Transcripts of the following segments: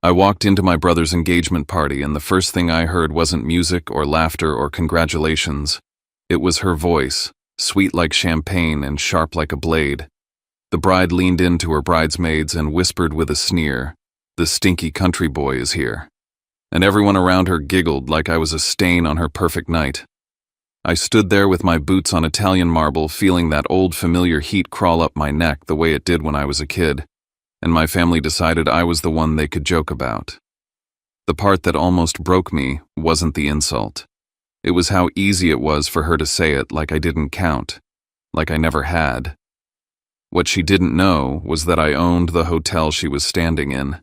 I walked into my brother's engagement party, and the first thing I heard wasn't music or laughter or congratulations. It was her voice, sweet like champagne and sharp like a blade. The bride leaned in to her bridesmaids and whispered with a sneer, "The stinky country boy is here." And everyone around her giggled like I was a stain on her perfect night. I stood there with my boots on Italian marble, feeling that old familiar heat crawl up my neck the way it did when I was a kid, and my family decided I was the one they could joke about. The part that almost broke me wasn't the insult. It was how easy it was for her to say it like I didn't count, like I never had. What she didn't know was that I owned the hotel she was standing in.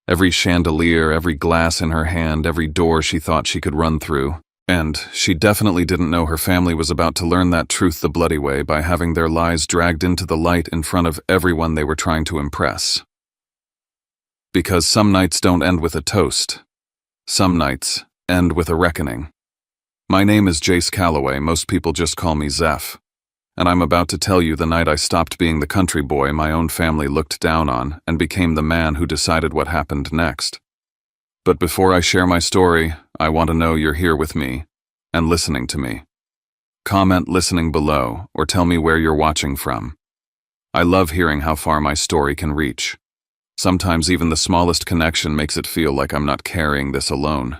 Every chandelier, every glass in her hand, every door she thought she could run through. And she definitely didn't know her family was about to learn that truth the bloody way by having their lies dragged into the light in front of everyone they were trying to impress. Because some nights don't end with a toast. Some nights end with a reckoning. My name is Jace Calloway, most people just call me Zeph. And I'm about to tell you the night I stopped being the country boy my own family looked down on and became the man who decided what happened next. But before I share my story, I want to know you're here with me and listening to me. Comment listening below or tell me where you're watching from. I love hearing how far my story can reach. Sometimes even the smallest connection makes it feel like I'm not carrying this alone.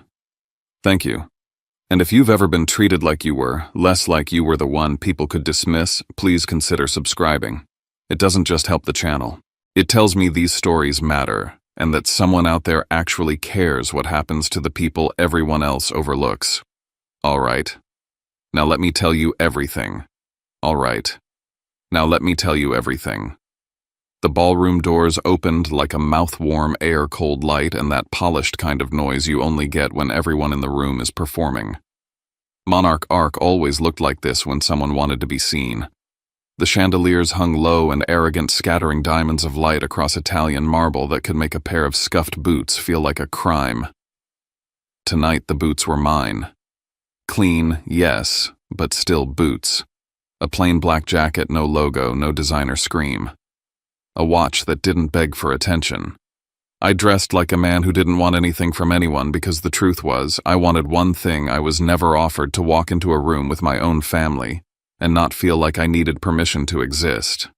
Thank you. And if you've ever been treated like you were, less like you were the one people could dismiss, please consider subscribing. It doesn't just help the channel. It tells me these stories matter, and that someone out there actually cares what happens to the people everyone else overlooks. All right. Now let me tell you everything. All right. Now let me tell you everything. The ballroom doors opened like a mouth-warm air-cold light and that polished kind of noise you only get when everyone in the room is performing. Monarch Arc always looked like this when someone wanted to be seen. The chandeliers hung low and arrogant, scattering diamonds of light across Italian marble that could make a pair of scuffed boots feel like a crime. Tonight the boots were mine. Clean, yes, but still boots. A plain black jacket, no logo, no designer scream. A watch that didn't beg for attention. I dressed like a man who didn't want anything from anyone because the truth was, I wanted one thing I was never offered: to walk into a room with my own family and not feel like I needed permission to exist.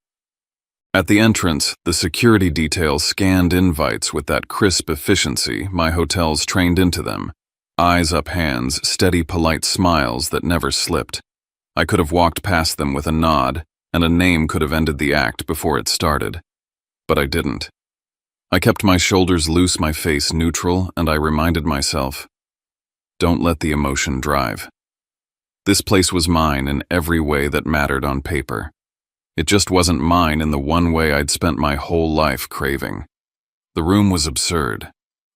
At the entrance, the security detail scanned invites with that crisp efficiency my hotels trained into them. Eyes up, hands, steady, polite smiles that never slipped. I could have walked past them with a nod, and a name could have ended the act before it started. But I didn't. I kept my shoulders loose, my face neutral, and I reminded myself, don't let the emotion drive. This place was mine in every way that mattered on paper. It just wasn't mine in the one way I'd spent my whole life craving. The room was absurd.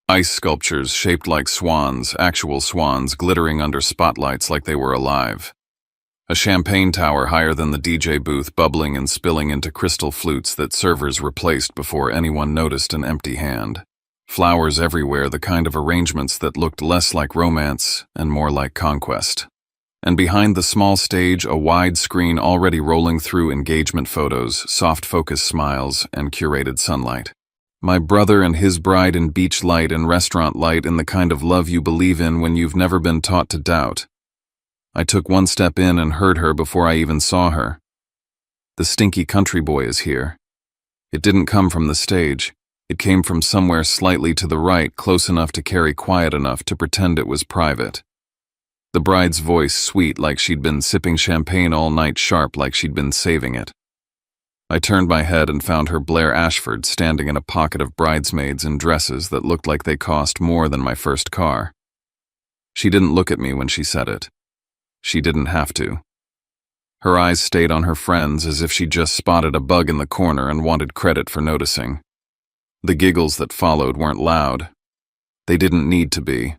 Ice sculptures shaped like swans, actual swans glittering under spotlights like they were alive. A champagne tower higher than the DJ booth bubbling and spilling into crystal flutes that servers replaced before anyone noticed an empty hand. Flowers everywhere, the kind of arrangements that looked less like romance and more like conquest. And behind the small stage, a wide screen already rolling through engagement photos, soft focus smiles, and curated sunlight. My brother and his bride in beach light and restaurant light, in the kind of love you believe in when you've never been taught to doubt. I took one step in and heard her before I even saw her. The stinky country boy is here. It didn't come from the stage. It came from somewhere slightly to the right, close enough to carry, quiet enough to pretend it was private. The bride's voice sweet like she'd been sipping champagne all night, sharp like she'd been saving it. I turned my head and found her Blair Ashford standing in a pocket of bridesmaids in dresses that looked like they cost more than my first car. She didn't look at me when she said it. She didn't have to. Her eyes stayed on her friends as if she'd just spotted a bug in the corner and wanted credit for noticing. The giggles that followed weren't loud. They didn't need to be.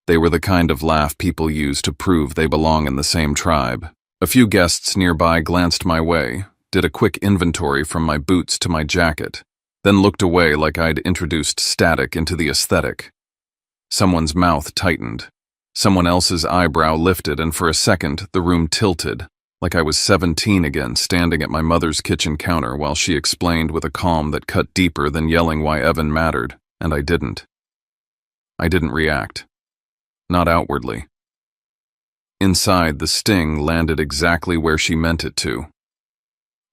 They were the kind of laugh people use to prove they belong in the same tribe. A few guests nearby glanced my way, did a quick inventory from my boots to my jacket, then looked away like I'd introduced static into the aesthetic. Someone's mouth tightened. Someone else's eyebrow lifted, and for a second, the room tilted, like I was 17 again, standing at my mother's kitchen counter while she explained with a calm that cut deeper than yelling why Evan mattered, and I didn't. I didn't react. Not outwardly. Inside, the sting landed exactly where she meant it to.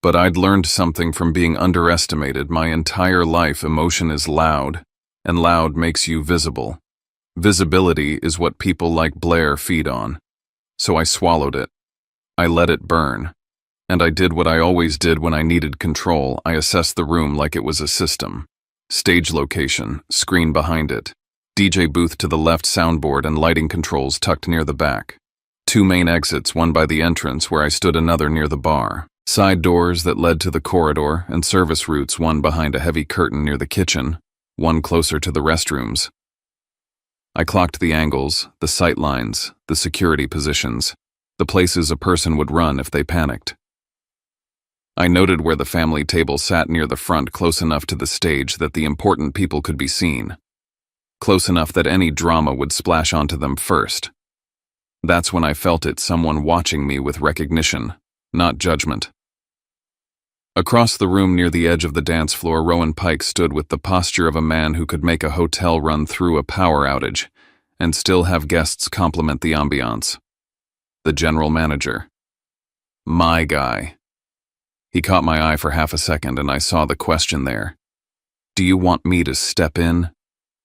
But I'd learned something from being underestimated. My entire life, emotion is loud, and loud makes you visible. Visibility is what people like Blair feed on. So I swallowed it. I let it burn. And I did what I always did when I needed control. I assessed the room like it was a system. Stage location, screen behind it, DJ booth to the left, soundboard and lighting controls tucked near the back. 2 main exits, one by the entrance where I stood, another near the bar. Side doors that led to the corridor, and service routes, one behind a heavy curtain near the kitchen, one closer to the restrooms. I clocked the angles, the sight lines, the security positions, the places a person would run if they panicked. I noted where the family table sat near the front, close enough to the stage that the important people could be seen. Close enough that any drama would splash onto them first. That's when I felt it, someone watching me with recognition, not judgment. Across the room near the edge of the dance floor, Rowan Pike stood with the posture of a man who could make a hotel run through a power outage and still have guests compliment the ambiance. The general manager. My guy. He caught my eye for half a second and I saw the question there. Do you want me to step in?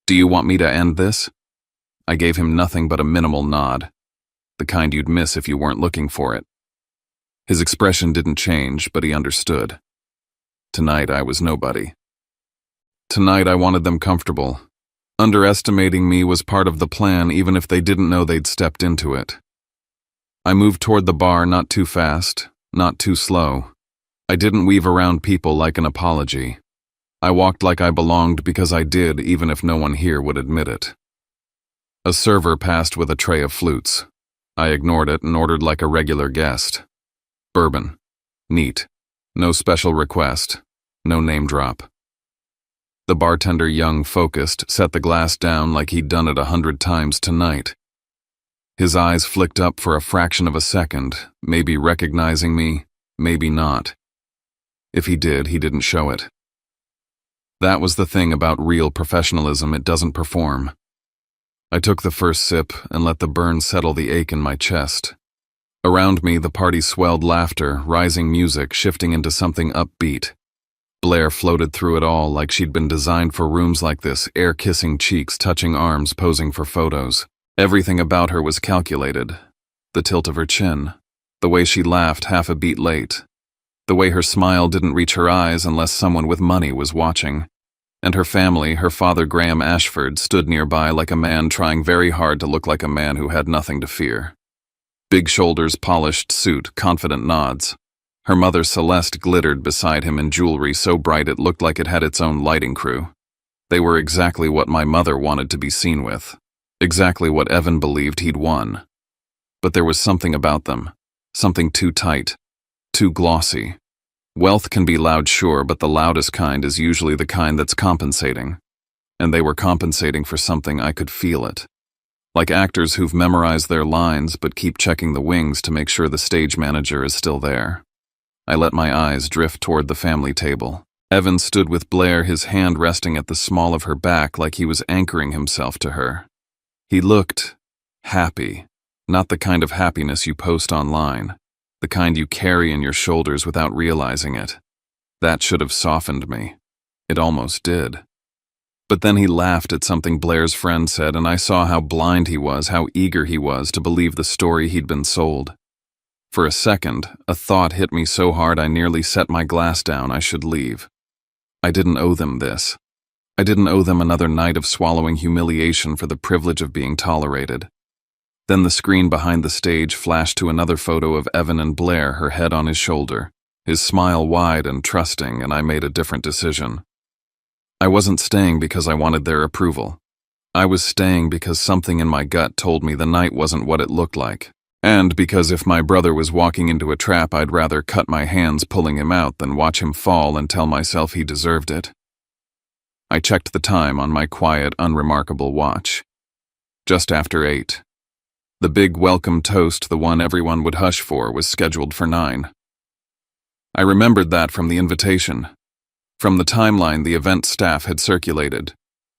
Do you want me to end this? I gave him nothing but a minimal nod, the kind you'd miss if you weren't looking for it. His expression didn't change, but he understood. Tonight I was nobody. Tonight I wanted them comfortable. Underestimating me was part of the plan, even if they didn't know they'd stepped into it. I moved toward the bar, not too fast, not too slow. I didn't weave around people like an apology. I walked like I belonged because I did, even if no one here would admit it. A server passed with a tray of flutes. I ignored it and ordered like a regular guest. Bourbon. Neat. No special request. No name drop. The bartender, young, focused, set the glass down like he'd done it 100 times tonight. His eyes flicked up for a fraction of a second, maybe recognizing me, maybe not. If he did, he didn't show it. That was the thing about real professionalism, it doesn't perform. I took the first sip and let the burn settle the ache in my chest. Around me, the party swelled, laughter, rising music, shifting into something upbeat. Blair floated through it all like she'd been designed for rooms like this, air-kissing cheeks, touching arms, posing for photos. Everything about her was calculated. The tilt of her chin, the way she laughed half a beat late, the way her smile didn't reach her eyes unless someone with money was watching. And her family, her father Graham Ashford, stood nearby like a man trying very hard to look like a man who had nothing to fear. Big shoulders, polished suit, confident nods. Her mother Celeste glittered beside him in jewelry so bright it looked like it had its own lighting crew. They were exactly what my mother wanted to be seen with. Exactly what Evan believed he'd won. But there was something about them. Something too tight. Too glossy. Wealth can be loud, sure, but the loudest kind is usually the kind that's compensating. And they were compensating for something. I could feel it. Like actors who've memorized their lines but keep checking the wings to make sure the stage manager is still there. I let my eyes drift toward the family table. Evan stood with Blair, his hand resting at the small of her back like he was anchoring himself to her. He looked happy, not the kind of happiness you post online. The kind you carry in your shoulders without realizing it. That should have softened me. It almost did. But then he laughed at something Blair's friend said, and I saw how blind he was, how eager he was to believe the story he'd been sold. For a second, a thought hit me so hard I nearly set my glass down. I should leave. I didn't owe them this. I didn't owe them another night of swallowing humiliation for the privilege of being tolerated. Then the screen behind the stage flashed to another photo of Evan and Blair, her head on his shoulder, his smile wide and trusting, and I made a different decision. I wasn't staying because I wanted their approval. I was staying because something in my gut told me the night wasn't what it looked like, and because if my brother was walking into a trap, I'd rather cut my hands pulling him out than watch him fall and tell myself he deserved it. I checked the time on my quiet, unremarkable watch. Just after 8. The big welcome toast, the one everyone would hush for, was scheduled for 9. I remembered that from the invitation. From the timeline the event staff had circulated.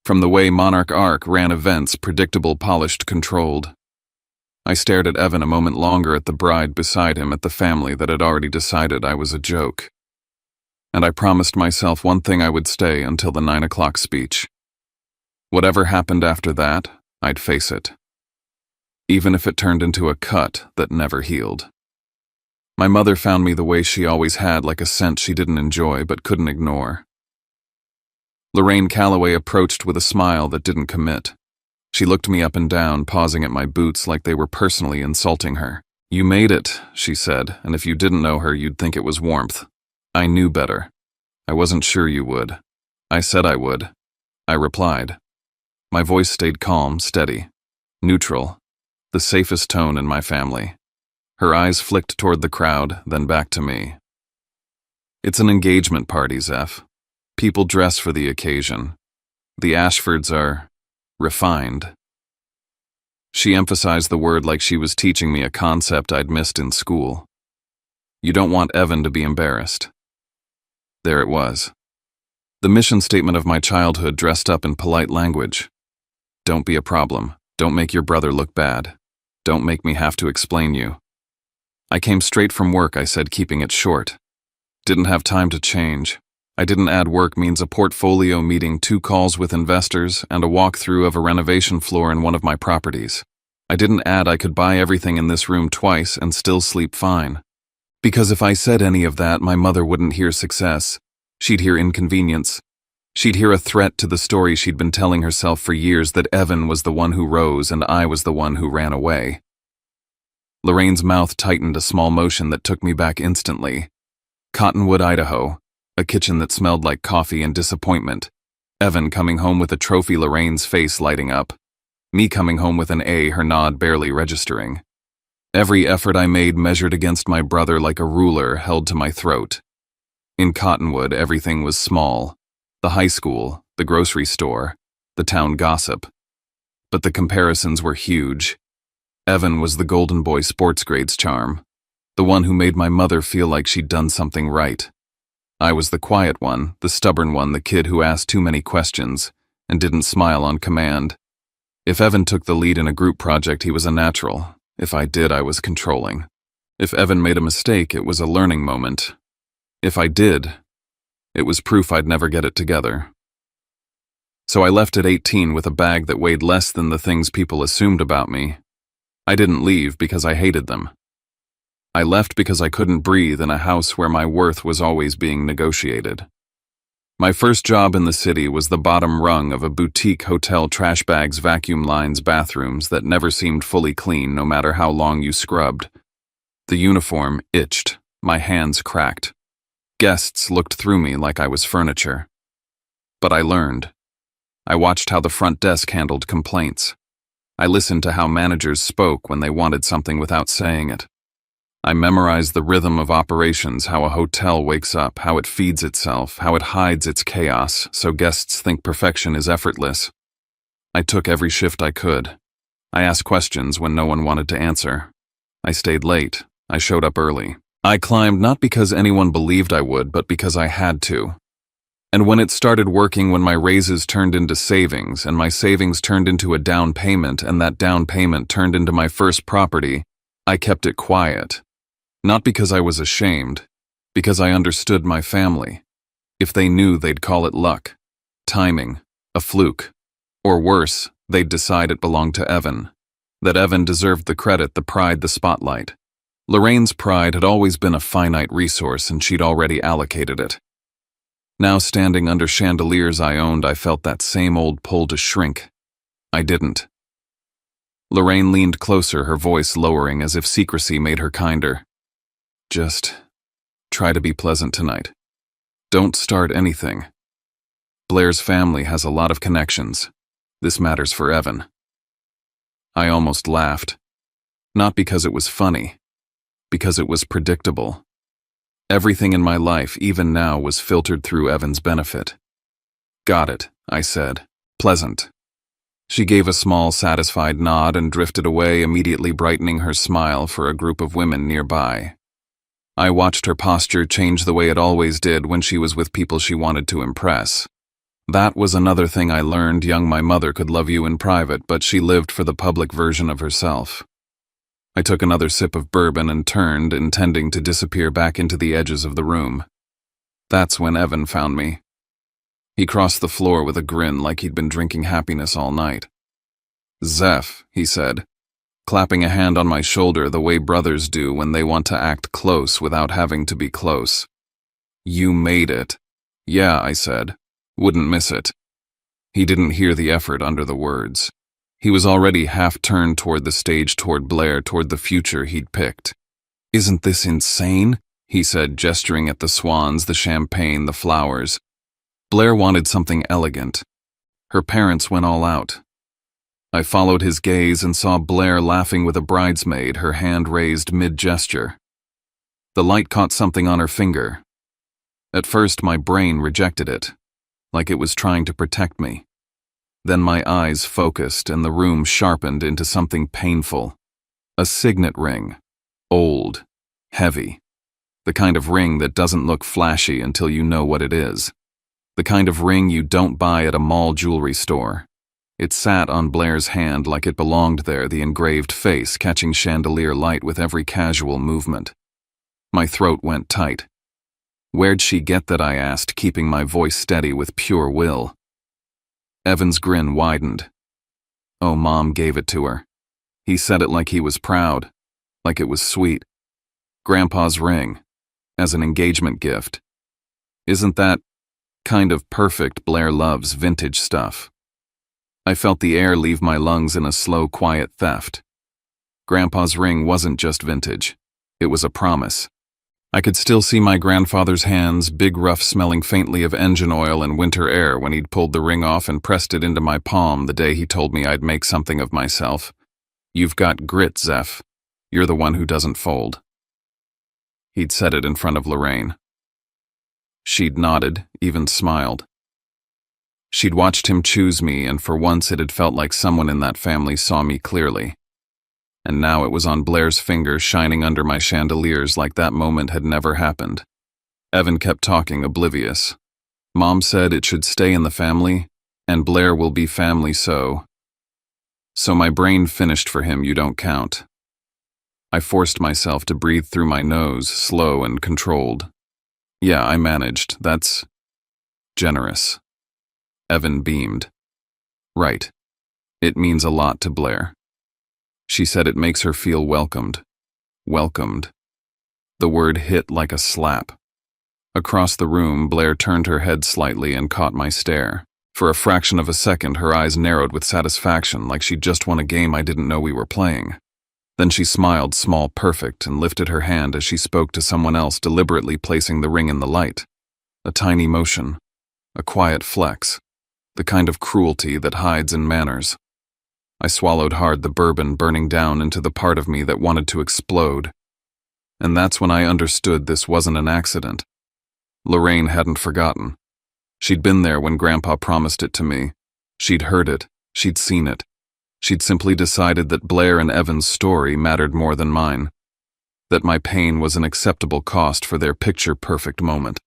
From the way Monarch Arc ran events, predictable, polished, controlled. I stared at Evan a moment longer, at the bride beside him, at the family that had already decided I was a joke. And I promised myself one thing: I would stay until the 9 o'clock speech. Whatever happened after that, I'd face it. Even if it turned into a cut that never healed. My mother found me the way she always had, like a scent she didn't enjoy but couldn't ignore. Lorraine Calloway approached with a smile that didn't commit. She looked me up and down, pausing at my boots like they were personally insulting her. "You made it," she said, "and if you didn't know her, you'd think it was warmth." I knew better. I wasn't sure you would. I said I would. I replied. My voice stayed calm, steady, neutral, the safest tone in my family. Her eyes flicked toward the crowd, then back to me. "It's an engagement party, Zeph. People dress for the occasion. The Ashfords are refined." She emphasized the word like she was teaching me a concept I'd missed in school. "You don't want Evan to be embarrassed." There it was. The mission statement of my childhood dressed up in polite language. Don't be a problem. Don't make your brother look bad. Don't make me have to explain you. I came straight from work, I said, keeping it short. Didn't have time to change. I didn't add work means a portfolio meeting, 2 calls with investors, and a walkthrough of a renovation floor in one of my properties. I didn't add I could buy everything in this room twice and still sleep fine. Because if I said any of that, my mother wouldn't hear success. She'd hear inconvenience. She'd hear a threat to the story she'd been telling herself for years, that Evan was the one who rose and I was the one who ran away. Lorraine's mouth tightened, a small motion that took me back instantly. Cottonwood, Idaho, a kitchen that smelled like coffee and disappointment. Evan coming home with a trophy, Lorraine's face lighting up. Me coming home with an A, her nod barely registering. Every effort I made measured against my brother like a ruler held to my throat. In Cottonwood, everything was small. The high school, the grocery store, the town gossip. But the comparisons were huge. Evan was the golden boy sports grades charm, the one who made my mother feel like she'd done something right. I was the quiet one, the stubborn one, the kid who asked too many questions and didn't smile on command. If Evan took the lead in a group project, he was a natural. If I did, I was controlling. If Evan made a mistake, it was a learning moment. If I did, it was proof I'd never get it together. So I left at 18 with a bag that weighed less than the things people assumed about me. I didn't leave because I hated them. I left because I couldn't breathe in a house where my worth was always being negotiated. My first job in the city was the bottom rung of a boutique hotel, trash bags, vacuum lines, bathrooms that never seemed fully clean no matter how long you scrubbed. The uniform itched, my hands cracked. Guests looked through me like I was furniture. But I learned. I watched how the front desk handled complaints. I listened to how managers spoke when they wanted something without saying it. I memorized the rhythm of operations, how a hotel wakes up, how it feeds itself, how it hides its chaos, so guests think perfection is effortless. I took every shift I could. I asked questions when no one wanted to answer. I stayed late. I showed up early. I climbed not because anyone believed I would, but because I had to. And when it started working, when my raises turned into savings, and my savings turned into a down payment, and that down payment turned into my first property, I kept it quiet. Not because I was ashamed, because I understood my family. If they knew, they'd call it luck, timing, a fluke. Or worse, they'd decide it belonged to Evan. That Evan deserved the credit, the pride, the spotlight. Lorraine's pride had always been a finite resource, and she'd already allocated it. Now, standing under chandeliers I owned, I felt that same old pull to shrink. I didn't. Lorraine leaned closer, her voice lowering as if secrecy made her kinder. Just try to be pleasant tonight. Don't start anything. Blair's family has a lot of connections. This matters for Evan. I almost laughed. Not because it was funny, because it was predictable. Everything in my life, even now, was filtered through Evan's benefit. Got it, I said. Pleasant. She gave a small, satisfied nod and drifted away, immediately brightening her smile for a group of women nearby. I watched her posture change the way it always did when she was with people she wanted to impress. That was another thing I learned. Young, my mother could love you in private, but she lived for the public version of herself. I took another sip of bourbon and turned, intending to disappear back into the edges of the room. That's when Evan found me. He crossed the floor with a grin like he'd been drinking happiness all night. "Zeph," he said, clapping a hand on my shoulder the way brothers do when they want to act close without having to be close. "You made it." "Yeah," I said. "Wouldn't miss it." He didn't hear the effort under the words. He was already half-turned toward the stage, toward Blair, toward the future he'd picked. "Isn't this insane?" he said, gesturing at the swans, the champagne, the flowers. Blair wanted something elegant. Her parents went all out. I followed his gaze and saw Blair laughing with a bridesmaid, her hand raised mid-gesture. The light caught something on her finger. At first, my brain rejected it, like it was trying to protect me. Then my eyes focused and the room sharpened into something painful. A signet ring. Old. Heavy. The kind of ring that doesn't look flashy until you know what it is. The kind of ring you don't buy at a mall jewelry store. It sat on Blair's hand like it belonged there, the engraved face catching chandelier light with every casual movement. My throat went tight. "Where'd she get that?" I asked, keeping my voice steady with pure will. Evan's grin widened. "Oh, Mom gave it to her." He said it like he was proud, like it was sweet. "Grandpa's ring, as an engagement gift. Isn't that kind of perfect? Blair loves vintage stuff." I felt the air leave my lungs in a slow, quiet theft. Grandpa's ring wasn't just vintage. It was a promise. I could still see my grandfather's hands, big, rough, smelling faintly of engine oil and winter air, when he'd pulled the ring off and pressed it into my palm the day he told me I'd make something of myself. "You've got grit, Zeph. You're the one who doesn't fold." He'd said it in front of Lorraine. She'd nodded, even smiled. She'd watched him choose me, and for once it had felt like someone in that family saw me clearly. And now it was on Blair's finger, shining under my chandeliers like that moment had never happened. Evan kept talking, oblivious. "Mom said it should stay in the family, and Blair will be family, so my brain finished for him, "You don't count." I forced myself to breathe through my nose, slow and controlled. "Yeah, I managed. That's generous." Evan beamed. "Right. It means a lot to Blair." She said it makes her feel welcomed. Welcomed. The word hit like a slap. Across the room, Blair turned her head slightly and caught my stare. For a fraction of a second, her eyes narrowed with satisfaction, like she'd just won a game I didn't know we were playing. Then she smiled, small, perfect, and lifted her hand as she spoke to someone else, deliberately placing the ring in the light. A tiny motion. A quiet flex. The kind of cruelty that hides in manners. I swallowed hard, the bourbon burning down into the part of me that wanted to explode. And that's when I understood this wasn't an accident. Lorraine hadn't forgotten. She'd been there when Grandpa promised it to me. She'd heard it. She'd seen it. She'd simply decided that Blair and Evan's story mattered more than mine. That my pain was an acceptable cost for their picture-perfect moment.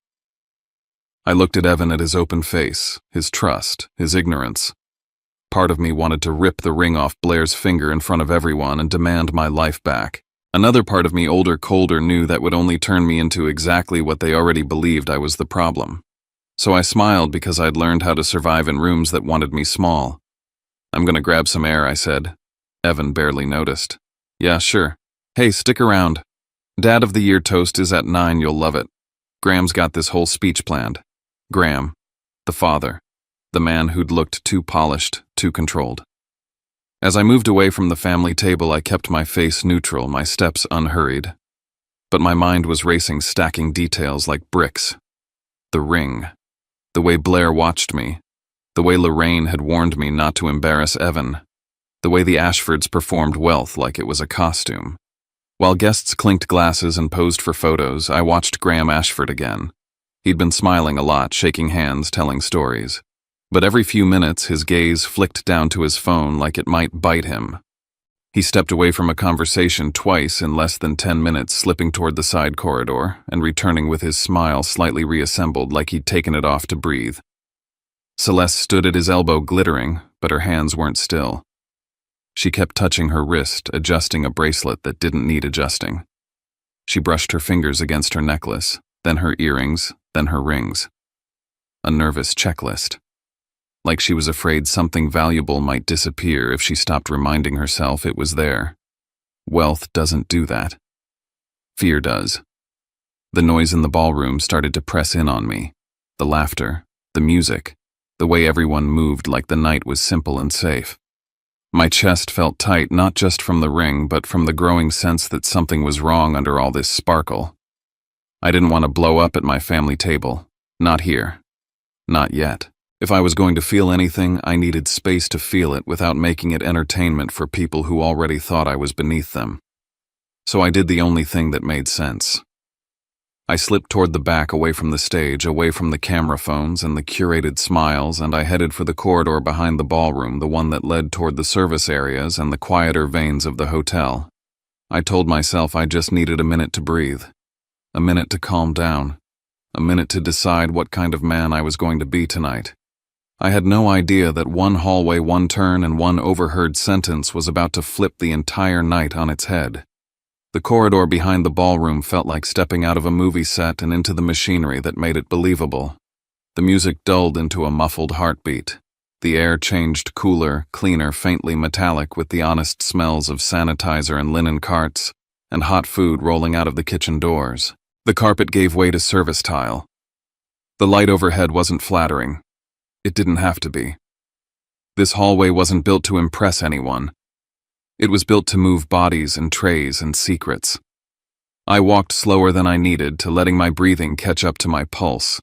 I looked at Evan, at his open face, his trust, his ignorance. Part of me wanted to rip the ring off Blair's finger in front of everyone and demand my life back. Another part of me, older, colder, knew that would only turn me into exactly what they already believed I was the problem. So I smiled because I'd learned how to survive in rooms that wanted me small. "I'm gonna grab some air," I said. Evan barely noticed. "Yeah, sure. Hey, stick around. Dad of the Year toast is at 9, you'll love it. Graham's got this whole speech planned." Graham. The father. The man who'd looked too polished, too controlled. As I moved away from the family table, I kept my face neutral, my steps unhurried. But my mind was racing, stacking details like bricks. The ring. The way Blair watched me. The way Lorraine had warned me not to embarrass Evan. The way the Ashfords performed wealth like it was a costume. While guests clinked glasses and posed for photos, I watched Graham Ashford again. He'd been smiling a lot, shaking hands, telling stories. But every few minutes, his gaze flicked down to his phone like it might bite him. He stepped away from a conversation twice in less than 10 minutes, slipping toward the side corridor and returning with his smile slightly reassembled like he'd taken it off to breathe. Celeste stood at his elbow glittering, but her hands weren't still. She kept touching her wrist, adjusting a bracelet that didn't need adjusting. She brushed her fingers against her necklace, then her earrings, then her rings. A nervous checklist. Like she was afraid something valuable might disappear if she stopped reminding herself it was there. Wealth doesn't do that. Fear does. The noise in the ballroom started to press in on me. The laughter, the music, the way everyone moved like the night was simple and safe. My chest felt tight not just from the ring but from the growing sense that something was wrong under all this sparkle. I didn't want to blow up at my family table. Not here. Not yet. If I was going to feel anything, I needed space to feel it without making it entertainment for people who already thought I was beneath them. So I did the only thing that made sense. I slipped toward the back, away from the stage, away from the camera phones and the curated smiles, and I headed for the corridor behind the ballroom, the one that led toward the service areas and the quieter veins of the hotel. I told myself I just needed a minute to breathe, a minute to calm down, a minute to decide what kind of man I was going to be tonight. I had no idea that one hallway, one turn, and one overheard sentence was about to flip the entire night on its head. The corridor behind the ballroom felt like stepping out of a movie set and into the machinery that made it believable. The music dulled into a muffled heartbeat. The air changed cooler, cleaner, faintly metallic with the honest smells of sanitizer and linen carts, and hot food rolling out of the kitchen doors. The carpet gave way to service tile. The light overhead wasn't flattering. It didn't have to be. This hallway wasn't built to impress anyone. It was built to move bodies and trays and secrets. I walked slower than I needed to letting my breathing catch up to my pulse.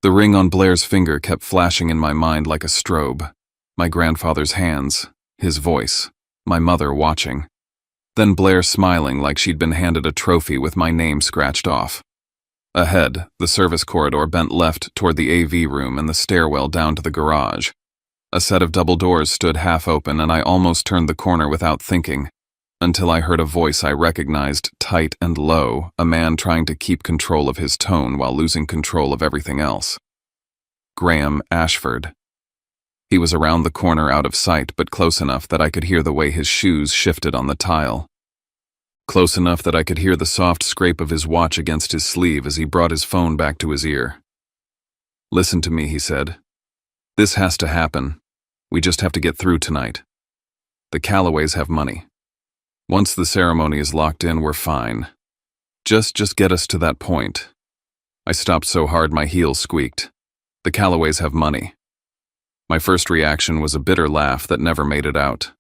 The ring on Blair's finger kept flashing in my mind like a strobe. My grandfather's hands, his voice, my mother watching. Then Blair smiling like she'd been handed a trophy with my name scratched off. Ahead, the service corridor bent left toward the AV room and the stairwell down to the garage. A set of double doors stood half open and I almost turned the corner without thinking, until I heard a voice I recognized, tight and low, a man trying to keep control of his tone while losing control of everything else. Graham Ashford. He was around the corner, out of sight, but close enough that I could hear the way his shoes shifted on the tile. Close enough that I could hear the soft scrape of his watch against his sleeve as he brought his phone back to his ear. "Listen to me," he said. "This has to happen. We just have to get through tonight. The Callaways have money. Once the ceremony is locked in, we're fine. Just get us to that point." I stopped so hard my heels squeaked. The Callaways have money. My first reaction was a bitter laugh that never made it out.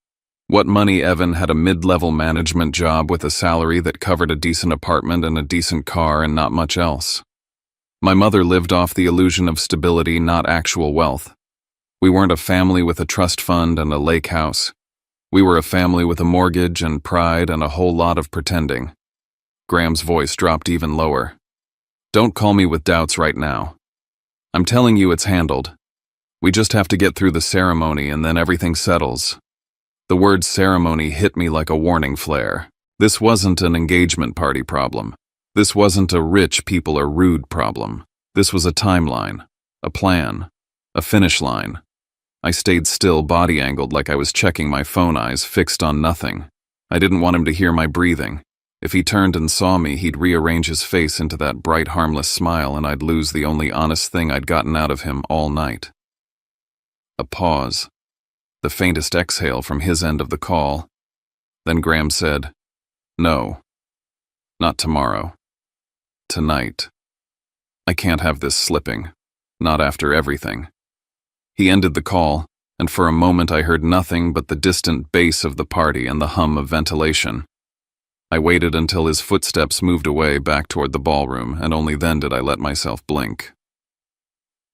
What money? Evan had a mid-level management job with a salary that covered a decent apartment and a decent car and not much else. My mother lived off the illusion of stability, not actual wealth. We weren't a family with a trust fund and a lake house. We were a family with a mortgage and pride and a whole lot of pretending. Graham's voice dropped even lower. "Don't call me with doubts right now. I'm telling you it's handled. We just have to get through the ceremony and then everything settles." The word ceremony hit me like a warning flare. This wasn't an engagement party problem. This wasn't a rich people are rude problem. This was a timeline, a plan, a finish line. I stayed still, body angled like I was checking my phone, eyes fixed on nothing. I didn't want him to hear my breathing. If he turned and saw me, he'd rearrange his face into that bright, harmless smile, and I'd lose the only honest thing I'd gotten out of him all night. A pause. The faintest exhale from his end of the call. Then Graham said, "No. Not tomorrow. Tonight. I can't have this slipping. Not after everything." He ended the call, and for a moment I heard nothing but the distant bass of the party and the hum of ventilation. I waited until his footsteps moved away back toward the ballroom, and only then did I let myself blink.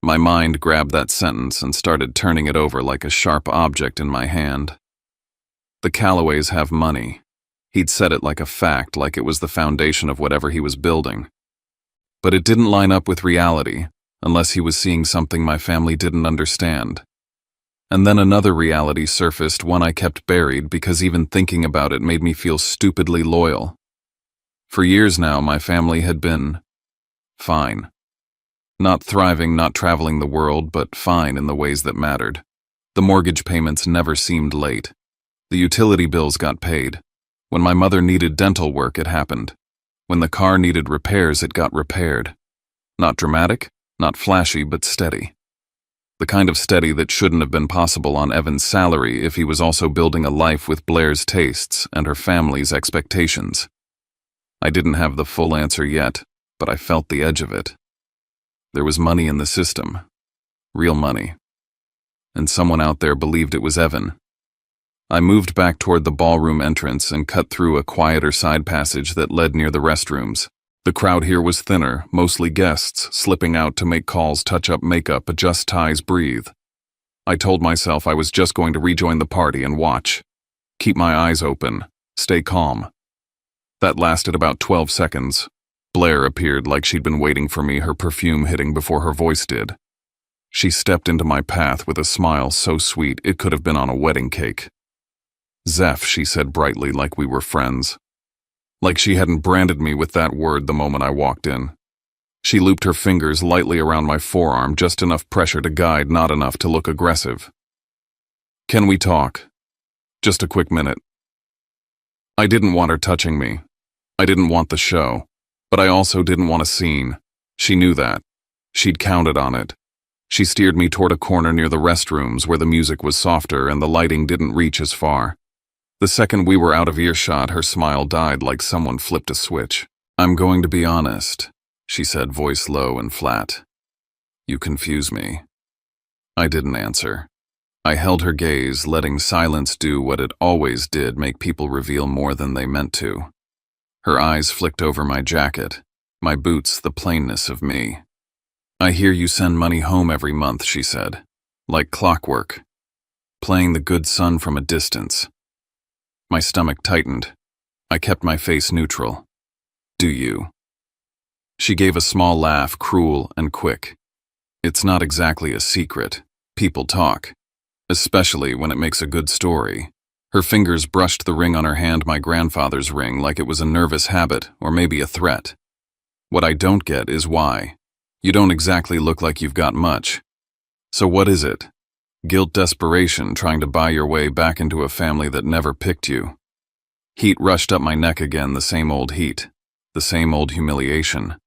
My mind grabbed that sentence and started turning it over like a sharp object in my hand. The Callaways have money. He'd said it like a fact, like it was the foundation of whatever he was building. But it didn't line up with reality, unless he was seeing something my family didn't understand. And then another reality surfaced, one I kept buried because even thinking about it made me feel stupidly loyal. For years now, my family had been fine. Not thriving, not traveling the world, but fine in the ways that mattered. The mortgage payments never seemed late. The utility bills got paid. When my mother needed dental work, it happened. When the car needed repairs, it got repaired. Not dramatic, not flashy, but steady. The kind of steady that shouldn't have been possible on Evan's salary if he was also building a life with Blair's tastes and her family's expectations. I didn't have the full answer yet, but I felt the edge of it. There was money in the system. Real money. And someone out there believed it was Evan. I moved back toward the ballroom entrance and cut through a quieter side passage that led near the restrooms. The crowd here was thinner, mostly guests, slipping out to make calls, touch up makeup, adjust ties, breathe. I told myself I was just going to rejoin the party and watch. Keep my eyes open. Stay calm. That lasted about 12 seconds. Blair appeared like she'd been waiting for me, her perfume hitting before her voice did. She stepped into my path with a smile so sweet it could have been on a wedding cake. "Zeph," she said brightly, like we were friends. Like she hadn't branded me with that word the moment I walked in. She looped her fingers lightly around my forearm, just enough pressure to guide, not enough to look aggressive. "Can we talk? Just a quick minute." I didn't want her touching me. I didn't want the show. But I also didn't want a scene. She knew that. She'd counted on it. She steered me toward a corner near the restrooms where the music was softer and the lighting didn't reach as far. The second we were out of earshot, her smile died like someone flipped a switch. "I'm going to be honest," she said, voice low and flat. "You confuse me." I didn't answer. I held her gaze, letting silence do what it always did, make people reveal more than they meant to. Her eyes flicked over my jacket, my boots, the plainness of me. "I hear you send money home every month," she said, like clockwork, playing the good son from a distance. My stomach tightened. I kept my face neutral. "Do you?" She gave a small laugh, cruel and quick. "It's not exactly a secret. People talk, especially when it makes a good story." Her fingers brushed the ring on her hand, my grandfather's ring, like it was a nervous habit or maybe a threat. "What I don't get is why. You don't exactly look like you've got much. So what is it? Guilt, desperation, trying to buy your way back into a family that never picked you?" Heat rushed up my neck again, the same old heat, the same old humiliation.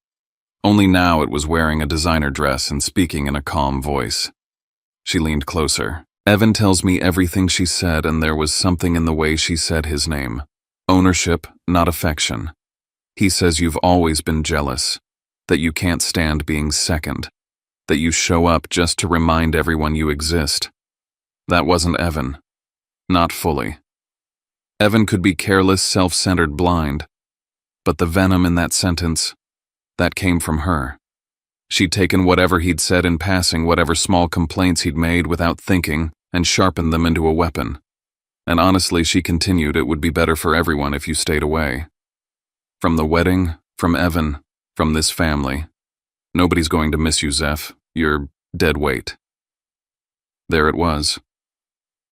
Only now it was wearing a designer dress and speaking in a calm voice. She leaned closer. "Evan tells me everything she said, and there was something in the way she said his name. Ownership, not affection. He says you've always been jealous, that you can't stand being second, that you show up just to remind everyone you exist. That wasn't Evan. Not fully. Evan could be careless, self-centered, blind. But the venom in that sentence, that came from her. She'd taken whatever he'd said in passing, whatever small complaints he'd made without thinking, and sharpened them into a weapon. And honestly, she continued, it would be better for everyone if you stayed away. From the wedding, from Evan, from this family. Nobody's going to miss you, Zeph. You're dead weight." There it was.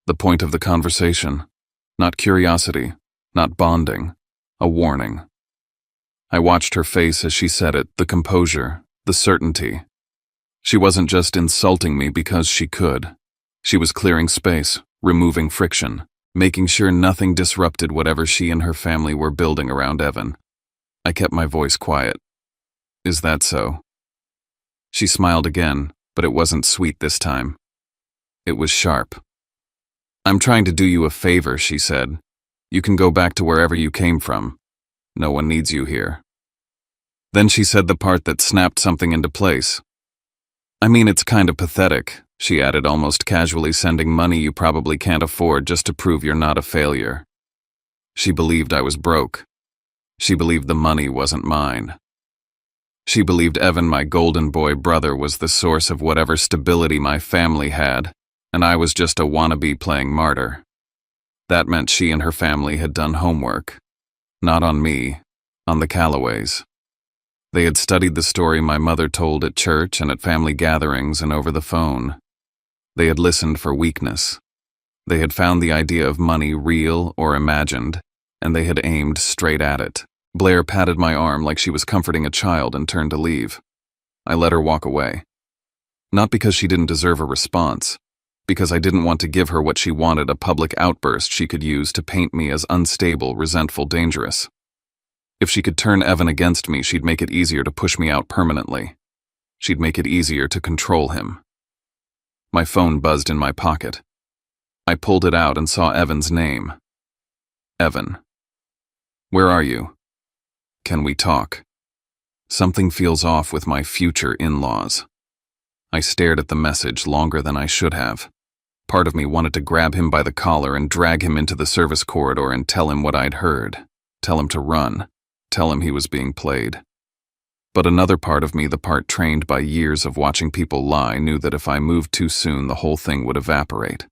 The point of the conversation. Not curiosity, not bonding, a warning. I watched her face as she said it, the composure, the certainty. She wasn't just insulting me because she could. She was clearing space, removing friction, making sure nothing disrupted whatever she and her family were building around Evan. I kept my voice quiet. "Is that so?" She smiled again, but it wasn't sweet this time. It was sharp. "I'm trying to do you a favor," she said. "You can go back to wherever you came from. No one needs you here." Then she said the part that snapped something into place. "I mean, it's kind of pathetic," she added almost casually, "sending money you probably can't afford just to prove you're not a failure." She believed I was broke. She believed the money wasn't mine. She believed Evan, my golden boy brother, was the source of whatever stability my family had, and I was just a wannabe playing martyr. That meant she and her family had done homework. Not on me, on the Callaways. They had studied the story my mother told at church and at family gatherings and over the phone. They had listened for weakness. They had found the idea of money real or imagined, and they had aimed straight at it. Blair patted my arm like she was comforting a child and turned to leave. I let her walk away. Not because she didn't deserve a response, because I didn't want to give her what she wanted, a public outburst she could use to paint me as unstable, resentful, dangerous. If she could turn Evan against me, she'd make it easier to push me out permanently. She'd make it easier to control him. My phone buzzed in my pocket. I pulled it out and saw Evan's name. Evan. Where are you? Can we talk? Something feels off with my future in-laws. I stared at the message longer than I should have. Part of me wanted to grab him by the collar and drag him into the service corridor and tell him what I'd heard. Tell him to run. Tell him he was being played. But another part of me, the part trained by years of watching people lie, knew that if I moved too soon, the whole thing would evaporate.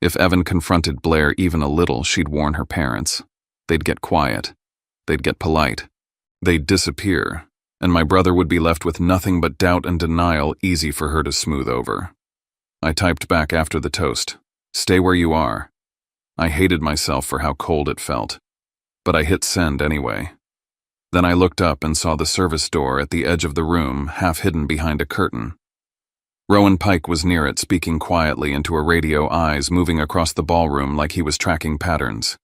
If Evan confronted Blair even a little, she'd warn her parents. They'd get quiet. They'd get polite. They'd disappear, and my brother would be left with nothing but doubt and denial, easy for her to smooth over. I typed back after the toast, "Stay where you are." I hated myself for how cold it felt, but I hit send anyway. Then I looked up and saw the service door at the edge of the room, half hidden behind a curtain. Rowan Pike was near it, speaking quietly into a radio, eyes moving across the ballroom like he was tracking patterns.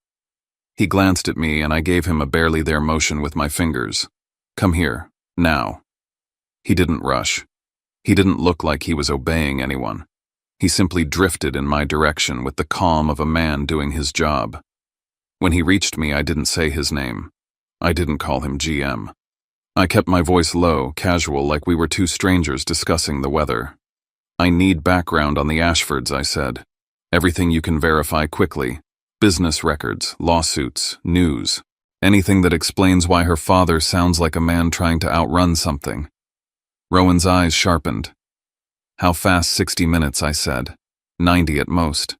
He glanced at me and I gave him a barely there motion with my fingers. "Come here, now." He didn't rush. He didn't look like he was obeying anyone. He simply drifted in my direction with the calm of a man doing his job. When he reached me, I didn't say his name. I didn't call him GM. I kept my voice low, casual, like we were two strangers discussing the weather. "I need background on the Ashfords," I said. "Everything you can verify quickly. Business records, lawsuits, news. Anything that explains why her father sounds like a man trying to outrun something." Rowan's eyes sharpened. "How fast? 60 minutes, I said. 90 at most."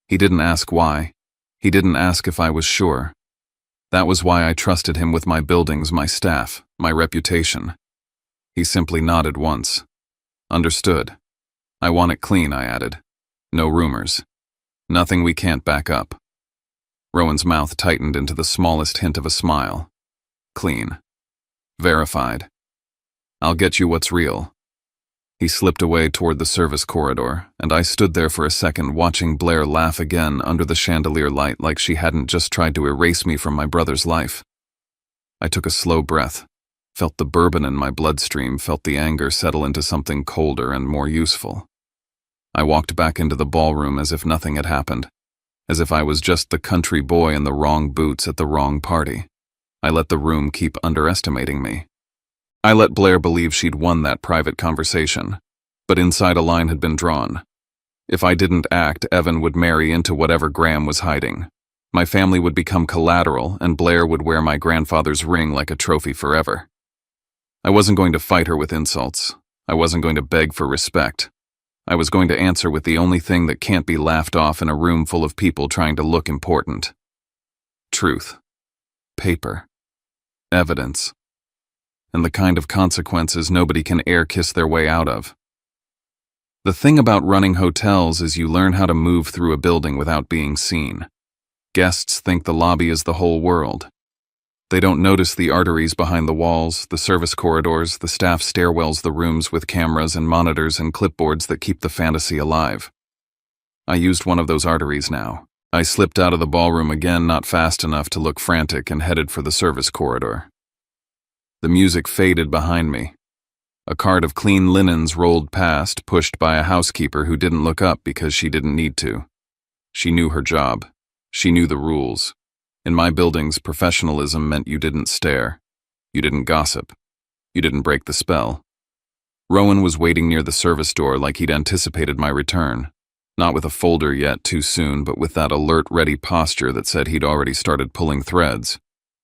He didn't ask why. He didn't ask if I was sure. That was why I trusted him with my buildings, my staff, my reputation. He simply nodded once. "Understood. I want it clean," I added. "No rumors. Nothing we can't back up." Rowan's mouth tightened into the smallest hint of a smile. "Clean. Verified. I'll get you what's real." He slipped away toward the service corridor, and I stood there for a second watching Blair laugh again under the chandelier light like she hadn't just tried to erase me from my brother's life. I took a slow breath, felt the bourbon in my bloodstream, felt the anger settle into something colder and more useful. I walked back into the ballroom as if nothing had happened, as if I was just the country boy in the wrong boots at the wrong party. I let the room keep underestimating me. I let Blair believe she'd won that private conversation, but inside a line had been drawn. If I didn't act, Evan would marry into whatever Graham was hiding. My family would become collateral, and Blair would wear my grandfather's ring like a trophy forever. I wasn't going to fight her with insults. I wasn't going to beg for respect. I was going to answer with the only thing that can't be laughed off in a room full of people trying to look important. Truth. Paper. Evidence. And the kind of consequences nobody can air-kiss their way out of. The thing about running hotels is you learn how to move through a building without being seen. Guests think the lobby is the whole world. They don't notice the arteries behind the walls, the service corridors, the staff stairwells, the rooms with cameras and monitors and clipboards that keep the fantasy alive. I used one of those arteries now. I slipped out of the ballroom again, not fast enough to look frantic, and headed for the service corridor. The music faded behind me. A cart of clean linens rolled past, pushed by a housekeeper who didn't look up because she didn't need to. She knew her job. She knew the rules. In my buildings, professionalism meant you didn't stare. You didn't gossip. You didn't break the spell. Rowan was waiting near the service door like he'd anticipated my return. Not with a folder yet too soon, but with that alert, ready posture that said he'd already started pulling threads.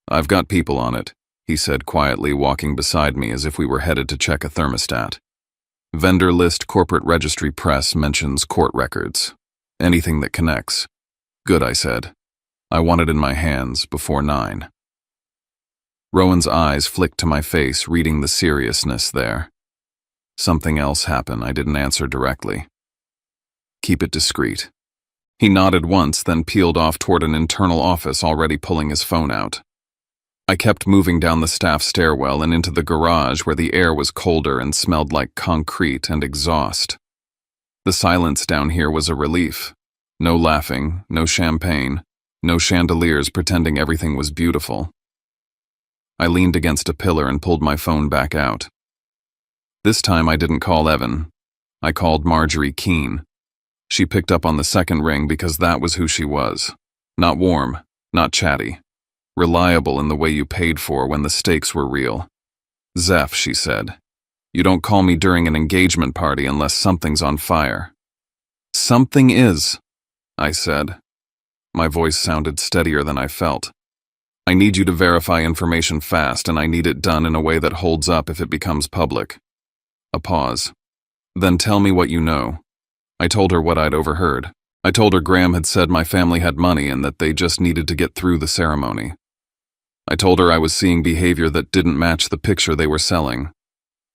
"I've got people on it," he said quietly, walking beside me as if we were headed to check a thermostat. "Vendor list, corporate registry, press, mentions court records. Anything that connects." "Good," I said. I want it in my hands before 9. Rowan's eyes flicked to my face, reading the seriousness there. Something else happened. I didn't answer directly. "Keep it discreet." He nodded once, then peeled off toward an internal office, already pulling his phone out. I kept moving down the staff stairwell and into the garage where the air was colder and smelled like concrete and exhaust. The silence down here was a relief. No laughing, no champagne, no chandeliers pretending everything was beautiful. I leaned against a pillar and pulled my phone back out. This time I didn't call Evan. I called Marjorie Keene. She picked up on the second ring because that was who she was. Not warm, not chatty. Reliable in the way you paid for when the stakes were real. "Zeph," she said, "you don't call me during an engagement party unless something's on fire." "Something is," I said. My voice sounded steadier than I felt. "I need you to verify information fast, and I need it done in a way that holds up if it becomes public." A pause. "Then tell me what you know." I told her what I'd overheard. I told her Graham had said my family had money and that they just needed to get through the ceremony. I told her I was seeing behavior that didn't match the picture they were selling.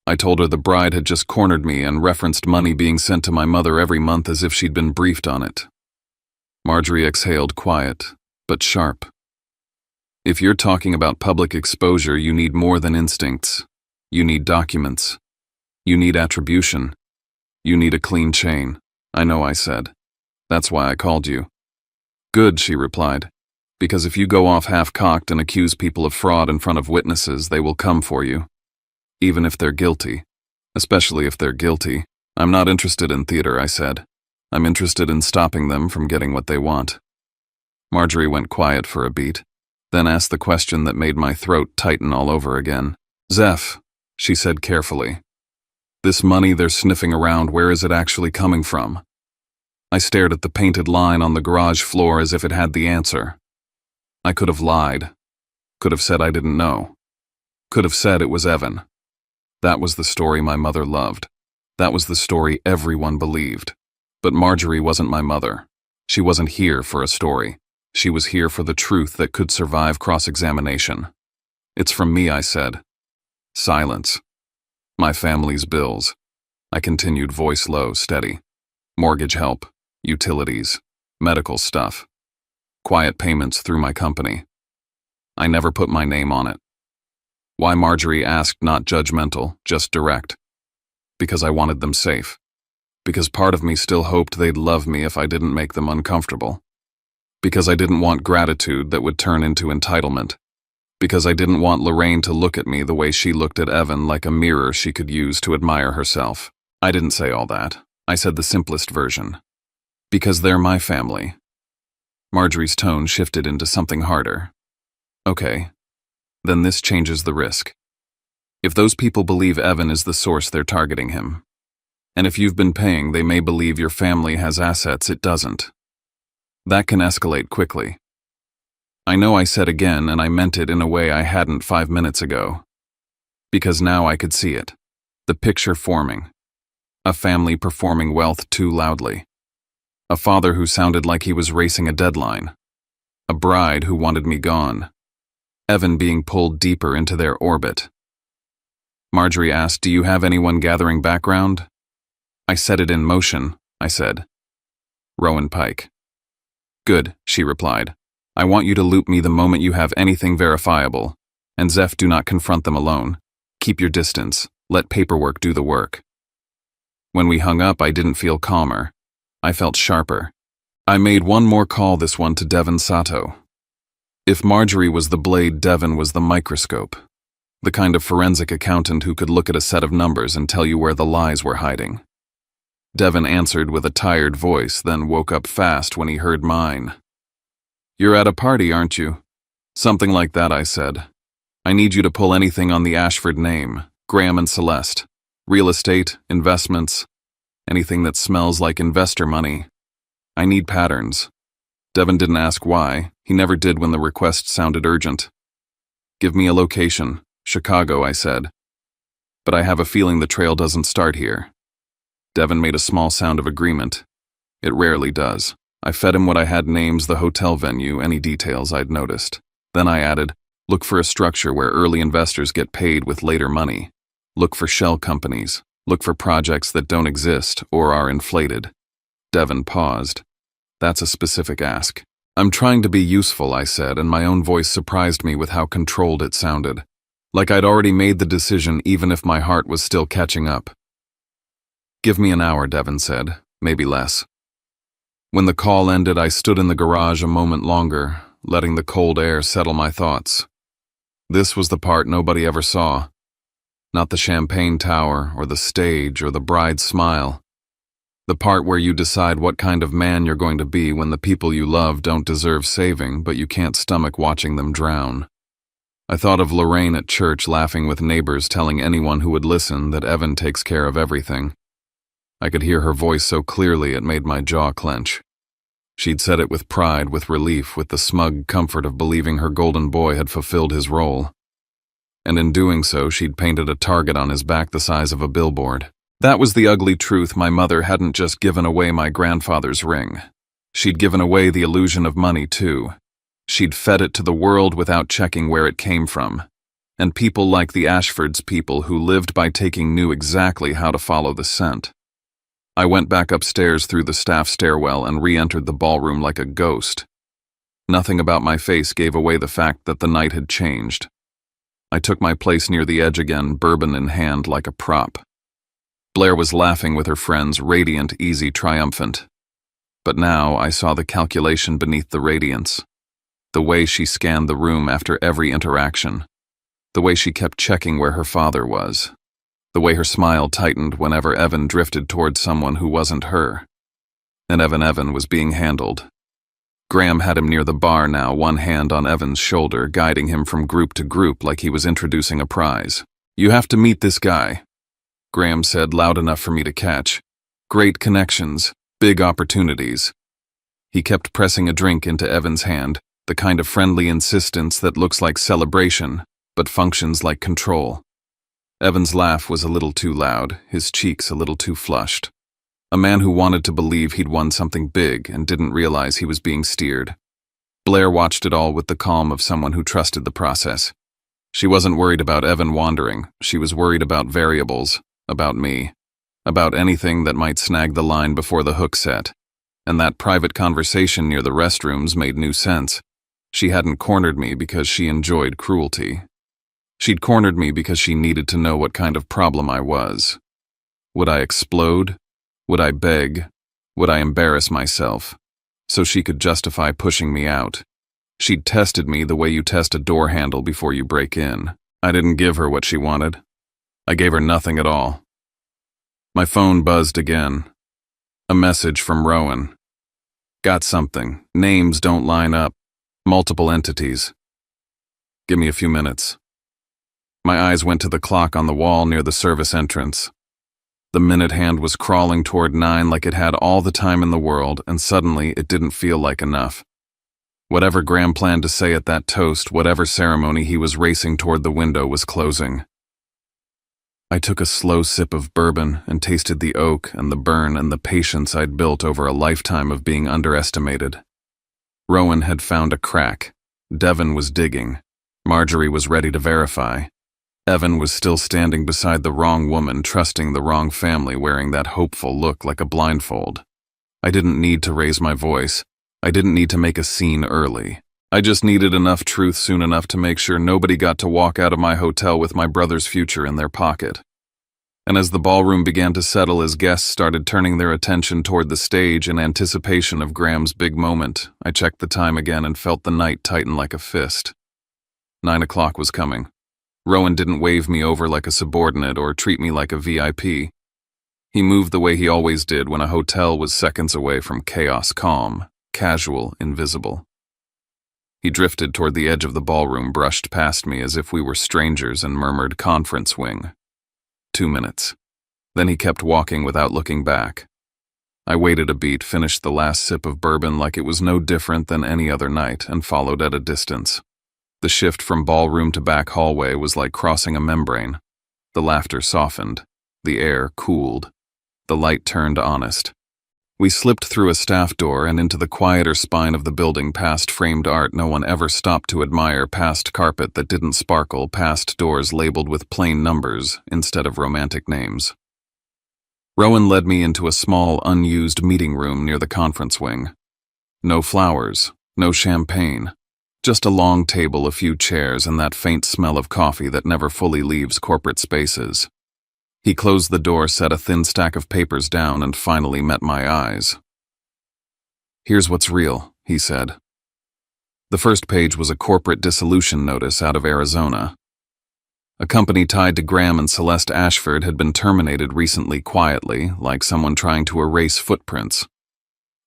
I told her the bride had just cornered me and referenced money being sent to my mother every month as if she'd been briefed on it. Marjorie exhaled, quiet, but sharp. "If you're talking about public exposure, you need more than instincts. You need documents. You need attribution. You need a clean chain." "I know," I said. "That's why I called you." "Good," she replied. "Because if you go off half-cocked and accuse people of fraud in front of witnesses, they will come for you. Even if they're guilty. Especially if they're guilty. I'm not interested in theater," I said. "I'm interested in stopping them from getting what they want." Marjorie went quiet for a beat, then asked the question that made my throat tighten all over again. "Zeph," she said carefully, "this money they're sniffing around, where is it actually coming from?" I stared at the painted line on the garage floor as if it had the answer. I could have lied. Could have said I didn't know. Could have said it was Evan. That was the story my mother loved. That was the story everyone believed. But Marjorie wasn't my mother. She wasn't here for a story. She was here for the truth that could survive cross-examination. "It's from me," I said. Silence. "My family's bills." I continued, voice low, steady. "Mortgage help, utilities, medical stuff. Quiet payments through my company. I never put my name on it." Why, Marjorie asked, not judgmental, just direct. Because I wanted them safe. Because part of me still hoped they'd love me if I didn't make them uncomfortable. Because I didn't want gratitude that would turn into entitlement. Because I didn't want Lorraine to look at me the way she looked at Evan, like a mirror she could use to admire herself. I didn't say all that. I said the simplest version. Because they're my family. Marjorie's tone shifted into something harder. "Okay, then this changes the risk. If those people believe Evan is the source, they're targeting him. And if you've been paying, they may believe your family has assets it doesn't. That can escalate quickly." I know I said again, and I meant it in a way I hadn't 5 minutes ago. Because now I could see it. The picture forming. A family performing wealth too loudly. A father who sounded like he was racing a deadline. A bride who wanted me gone. Evan being pulled deeper into their orbit. Marjorie asked, "Do you have anyone gathering background?" I set it in motion, I said. "Rowan Pike." "Good," she replied. "I want you to loop me the moment you have anything verifiable. And Zeph, do not confront them alone. Keep your distance. Let paperwork do the work." When we hung up, I didn't feel calmer. I felt sharper. I made one more call, this one to Devon Sato. If Marjorie was the blade, Devon was the microscope. The kind of forensic accountant who could look at a set of numbers and tell you where the lies were hiding. Devon answered with a tired voice, then woke up fast when he heard mine. "You're at a party, aren't you?" "Something like that," I said. "I need you to pull anything on the Ashford name, Graham and Celeste. Real estate, investments, anything that smells like investor money. I need patterns." Devon didn't ask why. He never did when the request sounded urgent. "Give me a location. Chicago," I said. "But I have a feeling the trail doesn't start here." Devon made a small sound of agreement. It rarely does. I fed him what I had: names, the hotel venue, any details I'd noticed. Then I added, "Look for a structure where early investors get paid with later money. Look for shell companies. Look for projects that don't exist or are inflated." Devon paused. "That's a specific ask." "I'm trying to be useful," I said, and my own voice surprised me with how controlled it sounded. Like I'd already made the decision even if my heart was still catching up. "Give me an hour," Devin said, "maybe less." When the call ended, I stood in the garage a moment longer, letting the cold air settle my thoughts. This was the part nobody ever saw. Not the champagne tower, or the stage, or the bride's smile. The part where you decide what kind of man you're going to be when the people you love don't deserve saving, but you can't stomach watching them drown. I thought of Lorraine at church laughing with neighbors, telling anyone who would listen that Evan takes care of everything. I could hear her voice so clearly it made my jaw clench. She'd said it with pride, with relief, with the smug comfort of believing her golden boy had fulfilled his role. And in doing so, she'd painted a target on his back the size of a billboard. That was the ugly truth. My mother hadn't just given away my grandfather's ring. She'd given away the illusion of money, too. She'd fed it to the world without checking where it came from. And people like the Ashfords people who lived by taking knew exactly how to follow the scent. I went back upstairs through the staff stairwell and re-entered the ballroom like a ghost. Nothing about my face gave away the fact that the night had changed. I took my place near the edge again, bourbon in hand like a prop. Blair was laughing with her friends, radiant, easy, triumphant. But now I saw the calculation beneath the radiance. The way she scanned the room after every interaction. The way she kept checking where her father was. The way her smile tightened whenever Evan drifted towards someone who wasn't her. And Evan was being handled. Graham had him near the bar now, one hand on Evan's shoulder, guiding him from group to group like he was introducing a prize. "You have to meet this guy," Graham said, loud enough for me to catch. "Great connections, big opportunities." He kept pressing a drink into Evan's hand, the kind of friendly insistence that looks like celebration, but functions like control. Evan's laugh was a little too loud, his cheeks a little too flushed. A man who wanted to believe he'd won something big and didn't realize he was being steered. Blair watched it all with the calm of someone who trusted the process. She wasn't worried about Evan wandering, she was worried about variables, about me, about anything that might snag the line before the hook set. And that private conversation near the restrooms made new sense. She hadn't cornered me because she enjoyed cruelty. She'd cornered me because she needed to know what kind of problem I was. Would I explode? Would I beg? Would I embarrass myself? So she could justify pushing me out. She'd tested me the way you test a door handle before you break in. I didn't give her what she wanted. I gave her nothing at all. My phone buzzed again. A message from Rowan. "Got something. Names don't line up. Multiple entities. Give me a few minutes." My eyes went to the clock on the wall near the service entrance. The minute hand was crawling toward 9 like it had all the time in the world, and suddenly it didn't feel like enough. Whatever Graham planned to say at that toast, whatever ceremony he was racing toward the window was closing. I took a slow sip of bourbon and tasted the oak and the burn and the patience I'd built over a lifetime of being underestimated. Rowan had found a crack. Devin was digging. Marjorie was ready to verify. Evan was still standing beside the wrong woman, trusting the wrong family, wearing that hopeful look like a blindfold. I didn't need to raise my voice. I didn't need to make a scene early. I just needed enough truth soon enough to make sure nobody got to walk out of my hotel with my brother's future in their pocket. And as the ballroom began to settle, as guests started turning their attention toward the stage in anticipation of Graham's big moment, I checked the time again and felt the night tighten like a fist. 9 o'clock was coming. Rowan didn't wave me over like a subordinate or treat me like a VIP. He moved the way he always did when a hotel was seconds away from chaos, calm, casual, invisible. He drifted toward the edge of the ballroom, brushed past me as if we were strangers, and murmured, "Conference wing." 2 minutes. Then he kept walking without looking back. I waited a beat, finished the last sip of bourbon like it was no different than any other night, and followed at a distance. The shift from ballroom to back hallway was like crossing a membrane. The laughter softened. The air cooled. The light turned honest. We slipped through a staff door and into the quieter spine of the building, past framed art no one ever stopped to admire, past carpet that didn't sparkle, past doors labeled with plain numbers instead of romantic names. Rowan led me into a small, unused meeting room near the conference wing. No flowers, No champagne. Just a long table, a few chairs, and that faint smell of coffee that never fully leaves corporate spaces. He closed the door, set a thin stack of papers down, and finally met my eyes. "Here's what's real," he said. The first page was a corporate dissolution notice out of Arizona. A company tied to Graham and Celeste Ashford had been terminated recently quietly, like someone trying to erase footprints.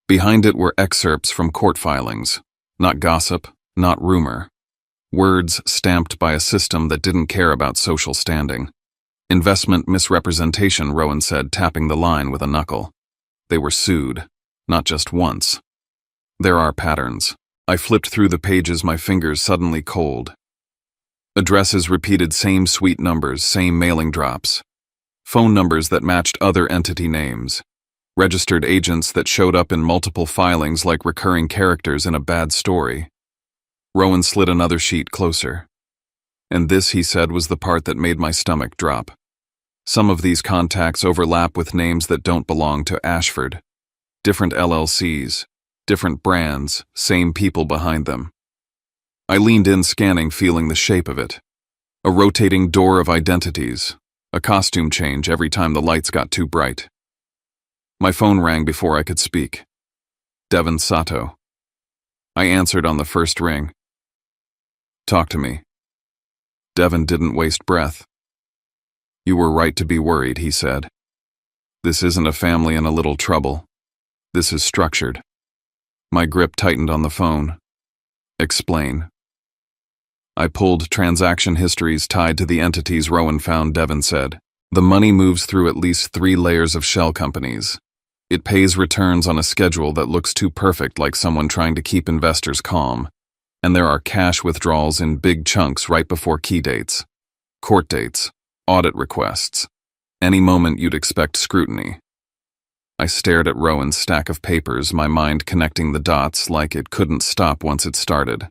Behind it were excerpts from court filings. Not gossip, not rumor. Words stamped by a system that didn't care about social standing. Investment misrepresentation, Rowan said, tapping the line with a knuckle. They were sued, not just once. There are patterns. I flipped through the pages, my fingers suddenly cold. Addresses repeated, same suite numbers, same mailing drops. Phone numbers that matched other entity names. Registered agents that showed up in multiple filings like recurring characters in a bad story. Rowan slid another sheet closer. And this, he said, was the part that made my stomach drop. Some of these contacts overlap with names that don't belong to Ashford. Different LLCs, different brands, same people behind them. I leaned in, scanning, feeling the shape of it. A rotating door of identities, a costume change every time the lights got too bright. My phone rang before I could speak. Devin Sato. I answered on the first ring. "Talk to me." Devin didn't waste breath. "You were right to be worried," he said. "This isn't a family in a little trouble. This is structured." My grip tightened on the phone. "Explain." I pulled transaction histories tied to the entities Rowan found, Devin said. "The money moves through at least 3 layers of shell companies. It pays returns on a schedule that looks too perfect, like someone trying to keep investors calm. And there are cash withdrawals in big chunks right before key dates. Court dates, audit requests. Any moment you'd expect scrutiny." I stared at Rowan's stack of papers, my mind connecting the dots like it couldn't stop once it started.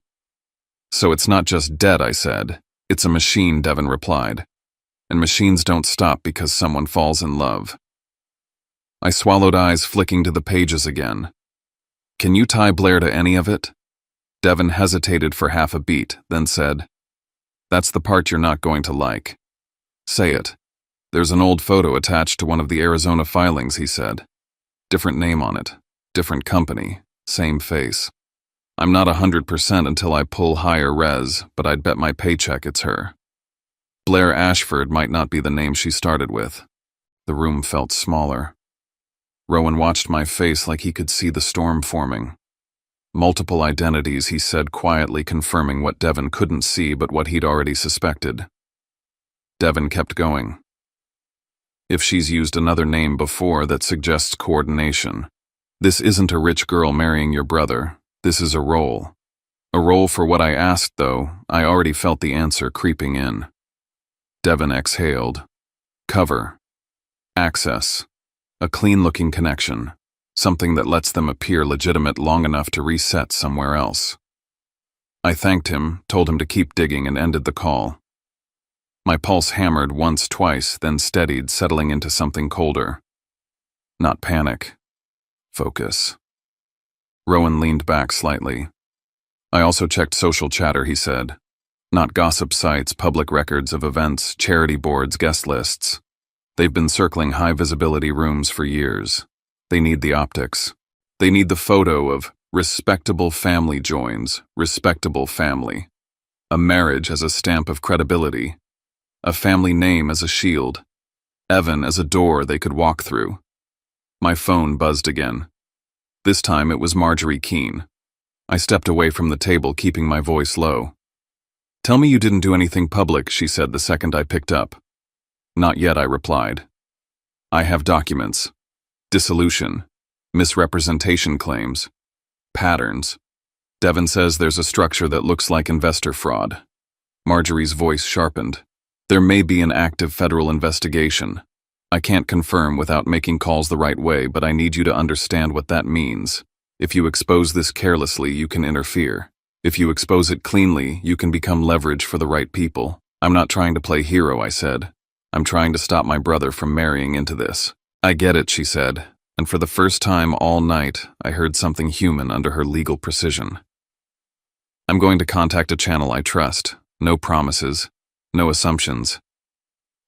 "So it's not just debt," I said. "It's a machine," Devin replied. "And machines don't stop because someone falls in love." I swallowed, eyes flicking to the pages again. "Can you tie Blair to any of it?" Devin hesitated for half a beat, then said, "That's the part you're not going to like." "Say it." "There's an old photo attached to one of the Arizona filings," he said. "Different name on it, different company, same face. I'm not 100% until I pull higher res, but I'd bet my paycheck it's her. Blair Ashford might not be the name she started with." The room felt smaller. Rowan watched my face like he could see the storm forming. "Multiple identities," he said quietly, confirming what Devin couldn't see but what he'd already suspected. Devin kept going. "If she's used another name before, that suggests coordination. This isn't a rich girl marrying your brother. This is a role. A role for what I asked, though. I already felt the answer creeping in." Devin exhaled. "Cover. Access. A clean-looking connection. Something that lets them appear legitimate long enough to reset somewhere else." I thanked him, told him to keep digging, and ended the call. My pulse hammered once, twice, then steadied, settling into something colder. Not panic. Focus. Rowan leaned back slightly. "I also checked social chatter," he said. "Not gossip sites, public records of events, charity boards, guest lists. They've been circling high-visibility rooms for years. They need the optics. They need the photo of respectable family joins, respectable family. A marriage as a stamp of credibility. A family name as a shield. Evan as a door they could walk through." My phone buzzed again. This time it was Marjorie Keene. I stepped away from the table, keeping my voice low. "Tell me you didn't do anything public," she said the second I picked up. "Not yet," I replied. "I have documents. Dissolution. Misrepresentation claims. Patterns. Devin says there's a structure that looks like investor fraud." Marjorie's voice sharpened. "There may be an active federal investigation. I can't confirm without making calls the right way, but I need you to understand what that means. If you expose this carelessly, you can interfere. If you expose it cleanly, you can become leverage for the right people. I'm not trying to play hero," I said. "I'm trying to stop my brother from marrying into this." "I get it," she said, and for the first time all night, I heard something human under her legal precision. I'm going to contact a channel I trust. No promises, no assumptions.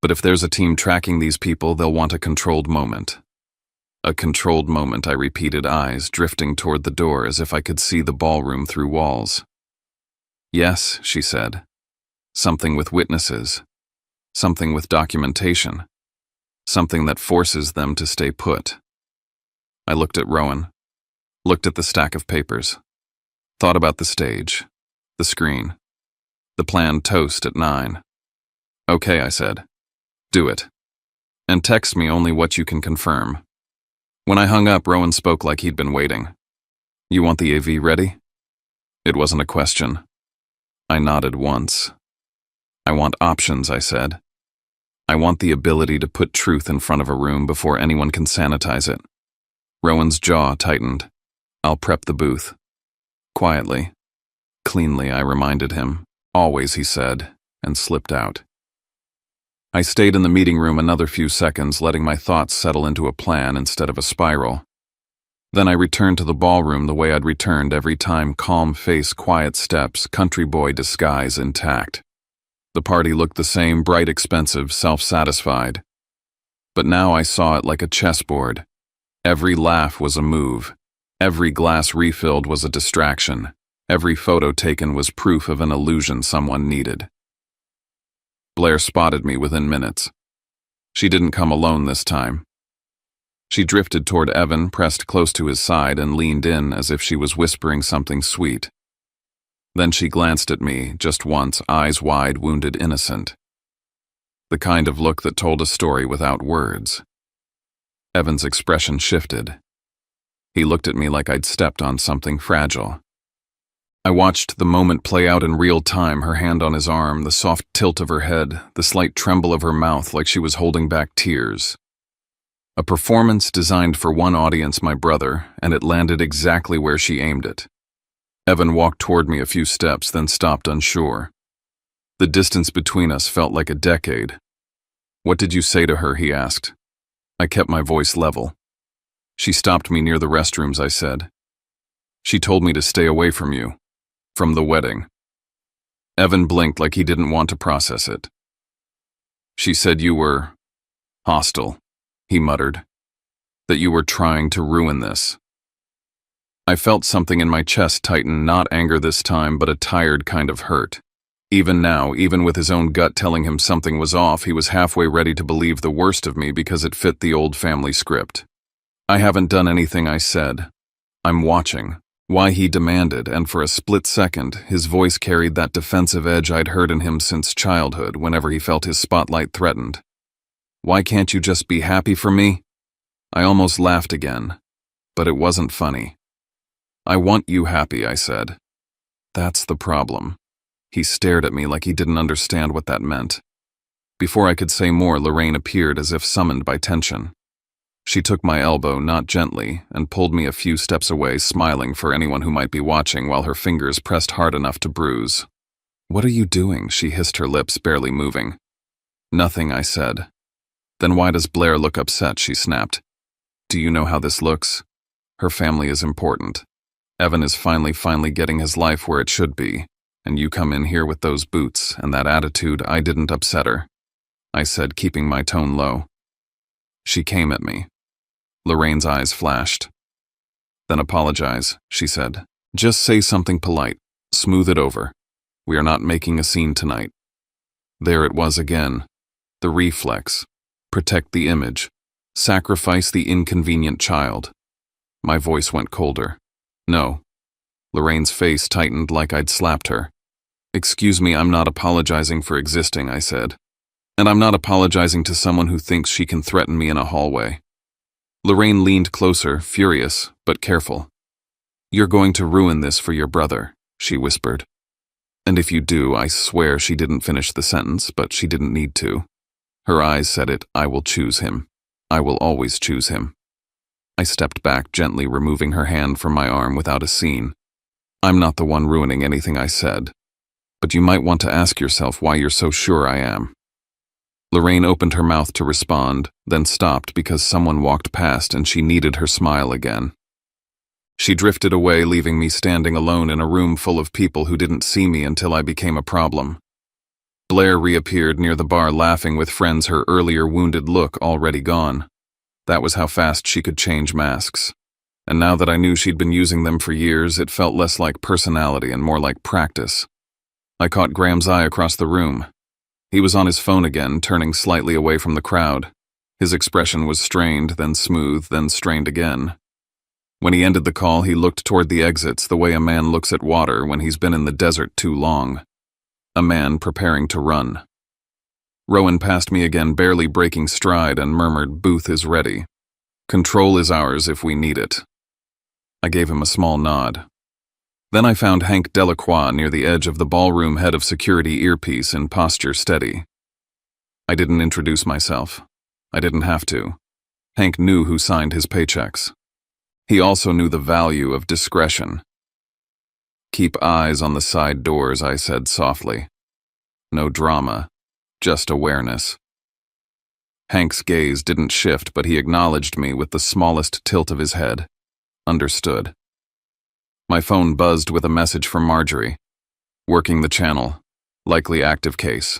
But if there's a team tracking these people, they'll want a controlled moment. A controlled moment, I repeated, eyes drifting toward the door as if I could see the ballroom through walls. Yes, she said. Something with witnesses. Something with documentation. Something that forces them to stay put. I looked at Rowan. Looked at the stack of papers. Thought about the stage. The screen. The planned toast at 9. Okay, I said. Do it. And text me only what you can confirm. When I hung up, Rowan spoke like he'd been waiting. You want the AV ready? It wasn't a question. I nodded once. I want options, I said. I want the ability to put truth in front of a room before anyone can sanitize it. Rowan's jaw tightened. I'll prep the booth. Quietly. Cleanly, I reminded him. Always, he said, and slipped out. I stayed in the meeting room another few seconds, letting my thoughts settle into a plan instead of a spiral. Then I returned to the ballroom the way I'd returned every time, calm face, quiet steps, country boy disguise intact. The party looked the same, bright, expensive, self-satisfied. But now I saw it like a chessboard. Every laugh was a move. Every glass refilled was a distraction. Every photo taken was proof of an illusion someone needed. Blair spotted me within minutes. She didn't come alone this time. She drifted toward Evan, pressed close to his side, and leaned in as if she was whispering something sweet. Then she glanced at me, just once, eyes wide, wounded, innocent. The kind of look that told a story without words. Evan's expression shifted. He looked at me like I'd stepped on something fragile. I watched the moment play out in real time, her hand on his arm, the soft tilt of her head, the slight tremble of her mouth like she was holding back tears. A performance designed for one audience, my brother, and it landed exactly where she aimed it. Evan walked toward me a few steps, then stopped unsure. The distance between us felt like a decade. What did you say to her? He asked. I kept my voice level. She stopped me near the restrooms, I said. She told me to stay away from you. From the wedding. Evan blinked like he didn't want to process it. She said you were hostile, he muttered. That you were trying to ruin this. I felt something in my chest tighten, not anger this time, but a tired kind of hurt. Even now, even with his own gut telling him something was off, he was halfway ready to believe the worst of me because it fit the old family script. I haven't done anything, I said. I'm watching. Why, he demanded, and for a split second, his voice carried that defensive edge I'd heard in him since childhood whenever he felt his spotlight threatened. Why can't you just be happy for me? I almost laughed again, but it wasn't funny. I want you happy, I said. That's the problem. He stared at me like he didn't understand what that meant. Before I could say more, Lorraine appeared as if summoned by tension. She took my elbow, not gently, and pulled me a few steps away, smiling for anyone who might be watching while her fingers pressed hard enough to bruise. What are you doing? She hissed, her lips barely moving. Nothing, I said. Then why does Blair look upset? She snapped. Do you know how this looks? Her family is important. Evan is finally getting his life where it should be, and you come in here with those boots and that attitude. I didn't upset her, I said, keeping my tone low. She came at me. Lorraine's eyes flashed. Then apologize, she said. Just say something polite. Smooth it over. We are not making a scene tonight. There it was again. The reflex. Protect the image. Sacrifice the inconvenient child. My voice went colder. No. Lorraine's face tightened like I'd slapped her. Excuse me, I'm not apologizing for existing, I said. And I'm not apologizing to someone who thinks she can threaten me in a hallway. Lorraine leaned closer, furious, but careful. You're going to ruin this for your brother, she whispered. And if you do, I swear. She didn't finish the sentence, but she didn't need to. Her eyes said it. I will choose him. I will always choose him. I stepped back, gently removing her hand from my arm without a scene. I'm not the one ruining anything, I said. But you might want to ask yourself why you're so sure I am. Lorraine opened her mouth to respond, then stopped because someone walked past and she needed her smile again. She drifted away, leaving me standing alone in a room full of people who didn't see me until I became a problem. Blair reappeared near the bar laughing with friends, her earlier wounded look already gone. That was how fast she could change masks. And now that I knew she'd been using them for years, it felt less like personality and more like practice. I caught Graham's eye across the room. He was on his phone again, turning slightly away from the crowd. His expression was strained, then smooth, then strained again. When he ended the call, he looked toward the exits the way a man looks at water when he's been in the desert too long. A man preparing to run. Rowan passed me again, barely breaking stride, and murmured, "Booth is ready. Control is ours if we need it." I gave him a small nod. Then I found Hank Delacroix near the edge of the ballroom, head of security, earpiece in posture steady. I didn't introduce myself. I didn't have to. Hank knew who signed his paychecks. He also knew the value of discretion. "Keep eyes on the side doors," I said softly. No drama, just awareness. Hank's gaze didn't shift, but he acknowledged me with the smallest tilt of his head. Understood. My phone buzzed with a message from Marjorie. "Working the channel. Likely active case.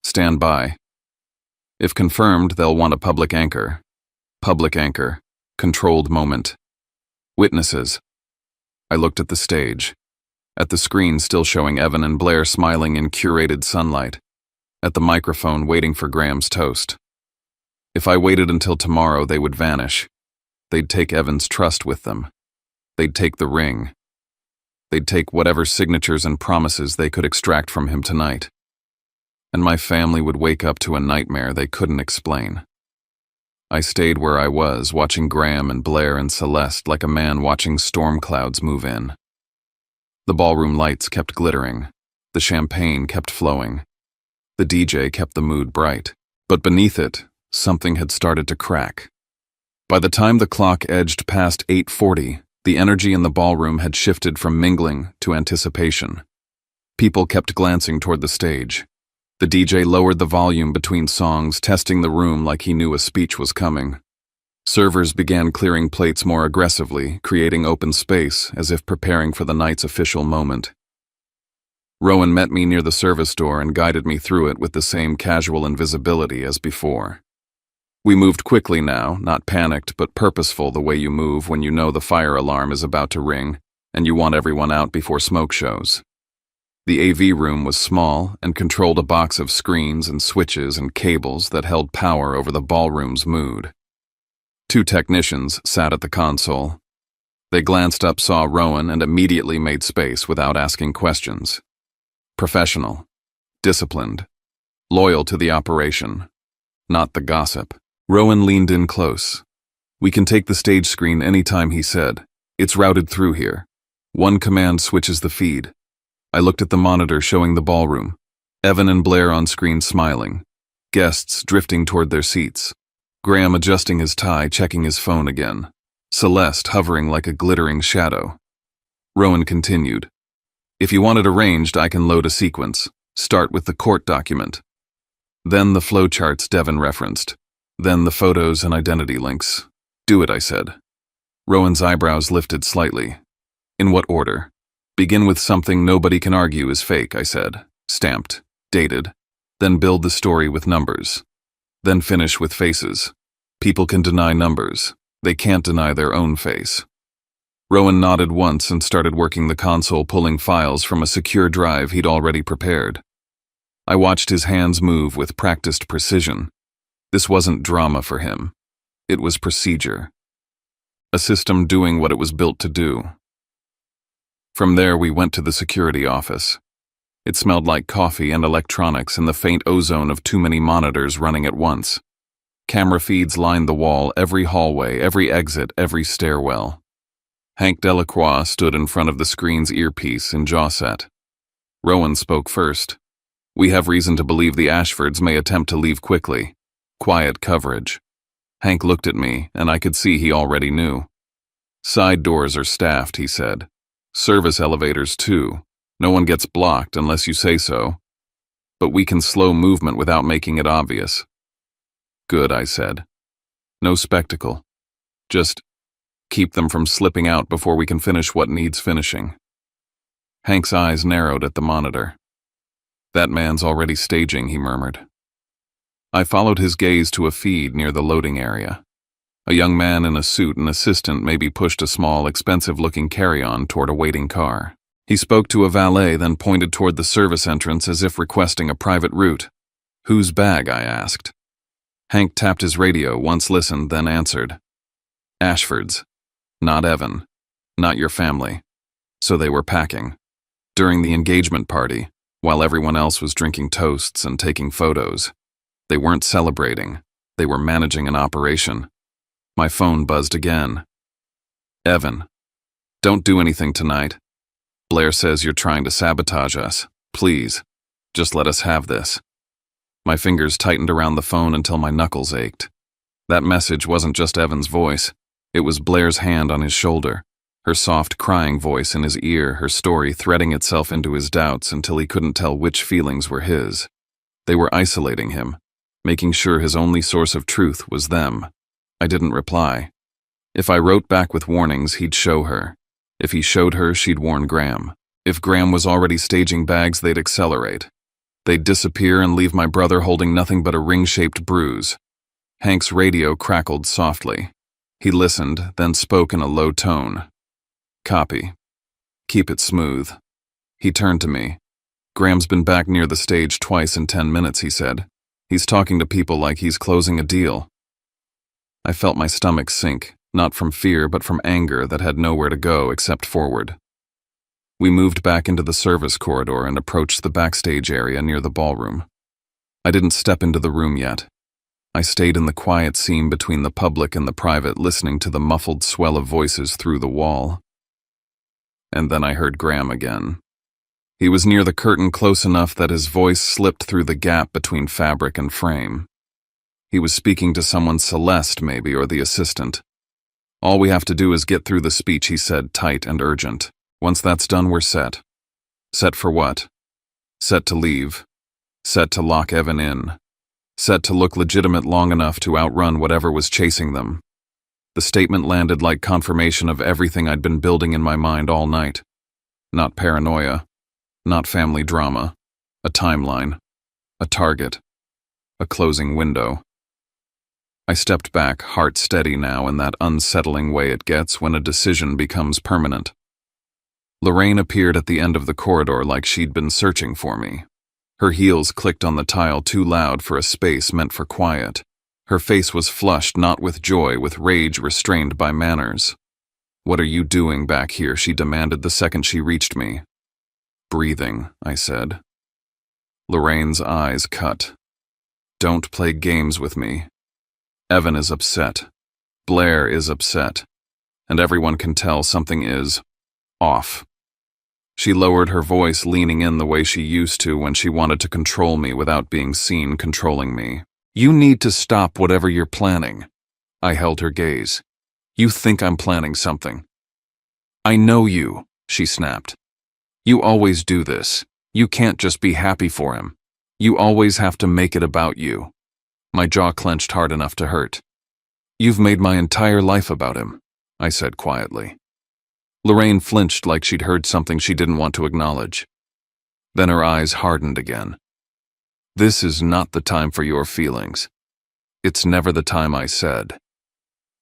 Stand by. If confirmed, they'll want a public anchor. Public anchor. Controlled moment. Witnesses." I looked at the stage. At the screen still showing Evan and Blair smiling in curated sunlight. At the microphone waiting for Graham's toast. If I waited until tomorrow, they would vanish. They'd take Evan's trust with them. They'd take the ring. They'd take whatever signatures and promises they could extract from him tonight. And my family would wake up to a nightmare they couldn't explain. I stayed where I was, watching Graham and Blair and Celeste like a man watching storm clouds move in. The ballroom lights kept glittering. The champagne kept flowing. The DJ kept the mood bright. But beneath it, something had started to crack. By the time the clock edged past 8:40, the energy in the ballroom had shifted from mingling to anticipation. People kept glancing toward the stage. The DJ lowered the volume between songs, testing the room like he knew a speech was coming. Servers began clearing plates more aggressively, creating open space as if preparing for the night's official moment. Rowan met me near the service door and guided me through it with the same casual invisibility as before. We moved quickly now, not panicked but purposeful, the way you move when you know the fire alarm is about to ring and you want everyone out before smoke shows. The AV room was small and controlled a box of screens and switches and cables that held power over the ballroom's mood. 2 technicians sat at the console. They glanced up, saw Rowan, and immediately made space without asking questions. Professional, disciplined, loyal to the operation, not the gossip. Rowan leaned in close. "We can take the stage screen anytime," he said. "It's routed through here. One command switches the feed." I looked at the monitor showing the ballroom. Evan and Blair on screen smiling. Guests drifting toward their seats. Graham adjusting his tie, checking his phone again. Celeste hovering like a glittering shadow. Rowan continued. "If you want it arranged, I can load a sequence. Start with the court document. Then the flowcharts Devon referenced. Then the photos and identity links." "Do it," I said. Rowan's eyebrows lifted slightly. "In what order?" "Begin with something nobody can argue is fake," I said. "Stamped, dated. Then build the story with numbers. Then finish with faces. People can deny numbers. They can't deny their own face." Rowan nodded once and started working the console, pulling files from a secure drive he'd already prepared. I watched his hands move with practiced precision. This wasn't drama for him. It was procedure. A system doing what it was built to do. From there, we went to the security office. It smelled like coffee and electronics in the faint ozone of too many monitors running at once. Camera feeds lined the wall, every hallway, every exit, every stairwell. Hank Delacroix stood in front of the screen's earpiece and jaw set. Rowan spoke first. "We have reason to believe the Ashfords may attempt to leave quickly. Quiet coverage." Hank looked at me, and I could see he already knew. "Side doors are staffed," he said. "Service elevators, too. No one gets blocked unless you say so. But we can slow movement without making it obvious." "Good," I said. "No spectacle. Just Keep them from slipping out before we can finish what needs finishing. Hank's eyes narrowed at the monitor. That man's already staging, he murmured. I followed his gaze to a feed near the loading area. A young man in a suit and assistant maybe pushed a small, expensive-looking carry-on toward a waiting car. He spoke to a valet, then pointed toward the service entrance as if requesting a private route. Whose bag? I asked. Hank tapped his radio, once listened, then answered. Ashford's. Not Evan. Not your family. So they were packing. During the engagement party, while everyone else was drinking toasts and taking photos. They weren't celebrating. They were managing an operation. My phone buzzed again. Evan. Don't do anything tonight. Blair says you're trying to sabotage us. Please, just let us have this. My fingers tightened around the phone until my knuckles ached. That message wasn't just Evan's voice. It was Blair's hand on his shoulder, her soft crying voice in his ear, her story threading itself into his doubts until he couldn't tell which feelings were his. They were isolating him, making sure his only source of truth was them. I didn't reply. If I wrote back with warnings, he'd show her. If he showed her, she'd warn Graham. If Graham was already staging bags, they'd accelerate. They'd disappear and leave my brother holding nothing but a ring-shaped bruise. Hank's radio crackled softly. He listened, then spoke in a low tone. Copy. Keep it smooth. He turned to me. Graham's been back near the stage twice in 10 minutes, he said. He's talking to people like he's closing a deal. I felt my stomach sink, not from fear but from anger that had nowhere to go except forward. We moved back into the service corridor and approached the backstage area near the ballroom. I didn't step into the room yet. I stayed in the quiet seam between the public and the private, listening to the muffled swell of voices through the wall. And then I heard Graham again. He was near the curtain, close enough that his voice slipped through the gap between fabric and frame. He was speaking to someone, Celeste maybe, or the assistant. All we have to do is get through the speech, he said, tight and urgent. Once that's done, we're set. Set for what? Set to leave. Set to lock Evan in. Set to look legitimate long enough to outrun whatever was chasing them. The statement landed like confirmation of everything I'd been building in my mind all night. Not paranoia. Not family drama. A timeline. A target. A closing window. I stepped back, heart steady now in that unsettling way it gets when a decision becomes permanent. Lorraine appeared at the end of the corridor like she'd been searching for me. Her heels clicked on the tile too loud for a space meant for quiet. Her face was flushed not with joy, with rage restrained by manners. What are you doing back here? She demanded the second she reached me. Breathing, I said. Lorraine's eyes cut. Don't play games with me. Evan is upset. Blair is upset. And everyone can tell something is off. She lowered her voice, leaning in the way she used to when she wanted to control me without being seen controlling me. You need to stop whatever you're planning. I held her gaze. You think I'm planning something. I know you, she snapped. You always do this. You can't just be happy for him. You always have to make it about you. My jaw clenched hard enough to hurt. You've made my entire life about him, I said quietly. Lorraine flinched like she'd heard something she didn't want to acknowledge. Then her eyes hardened again. This is not the time for your feelings. It's never the time, I said.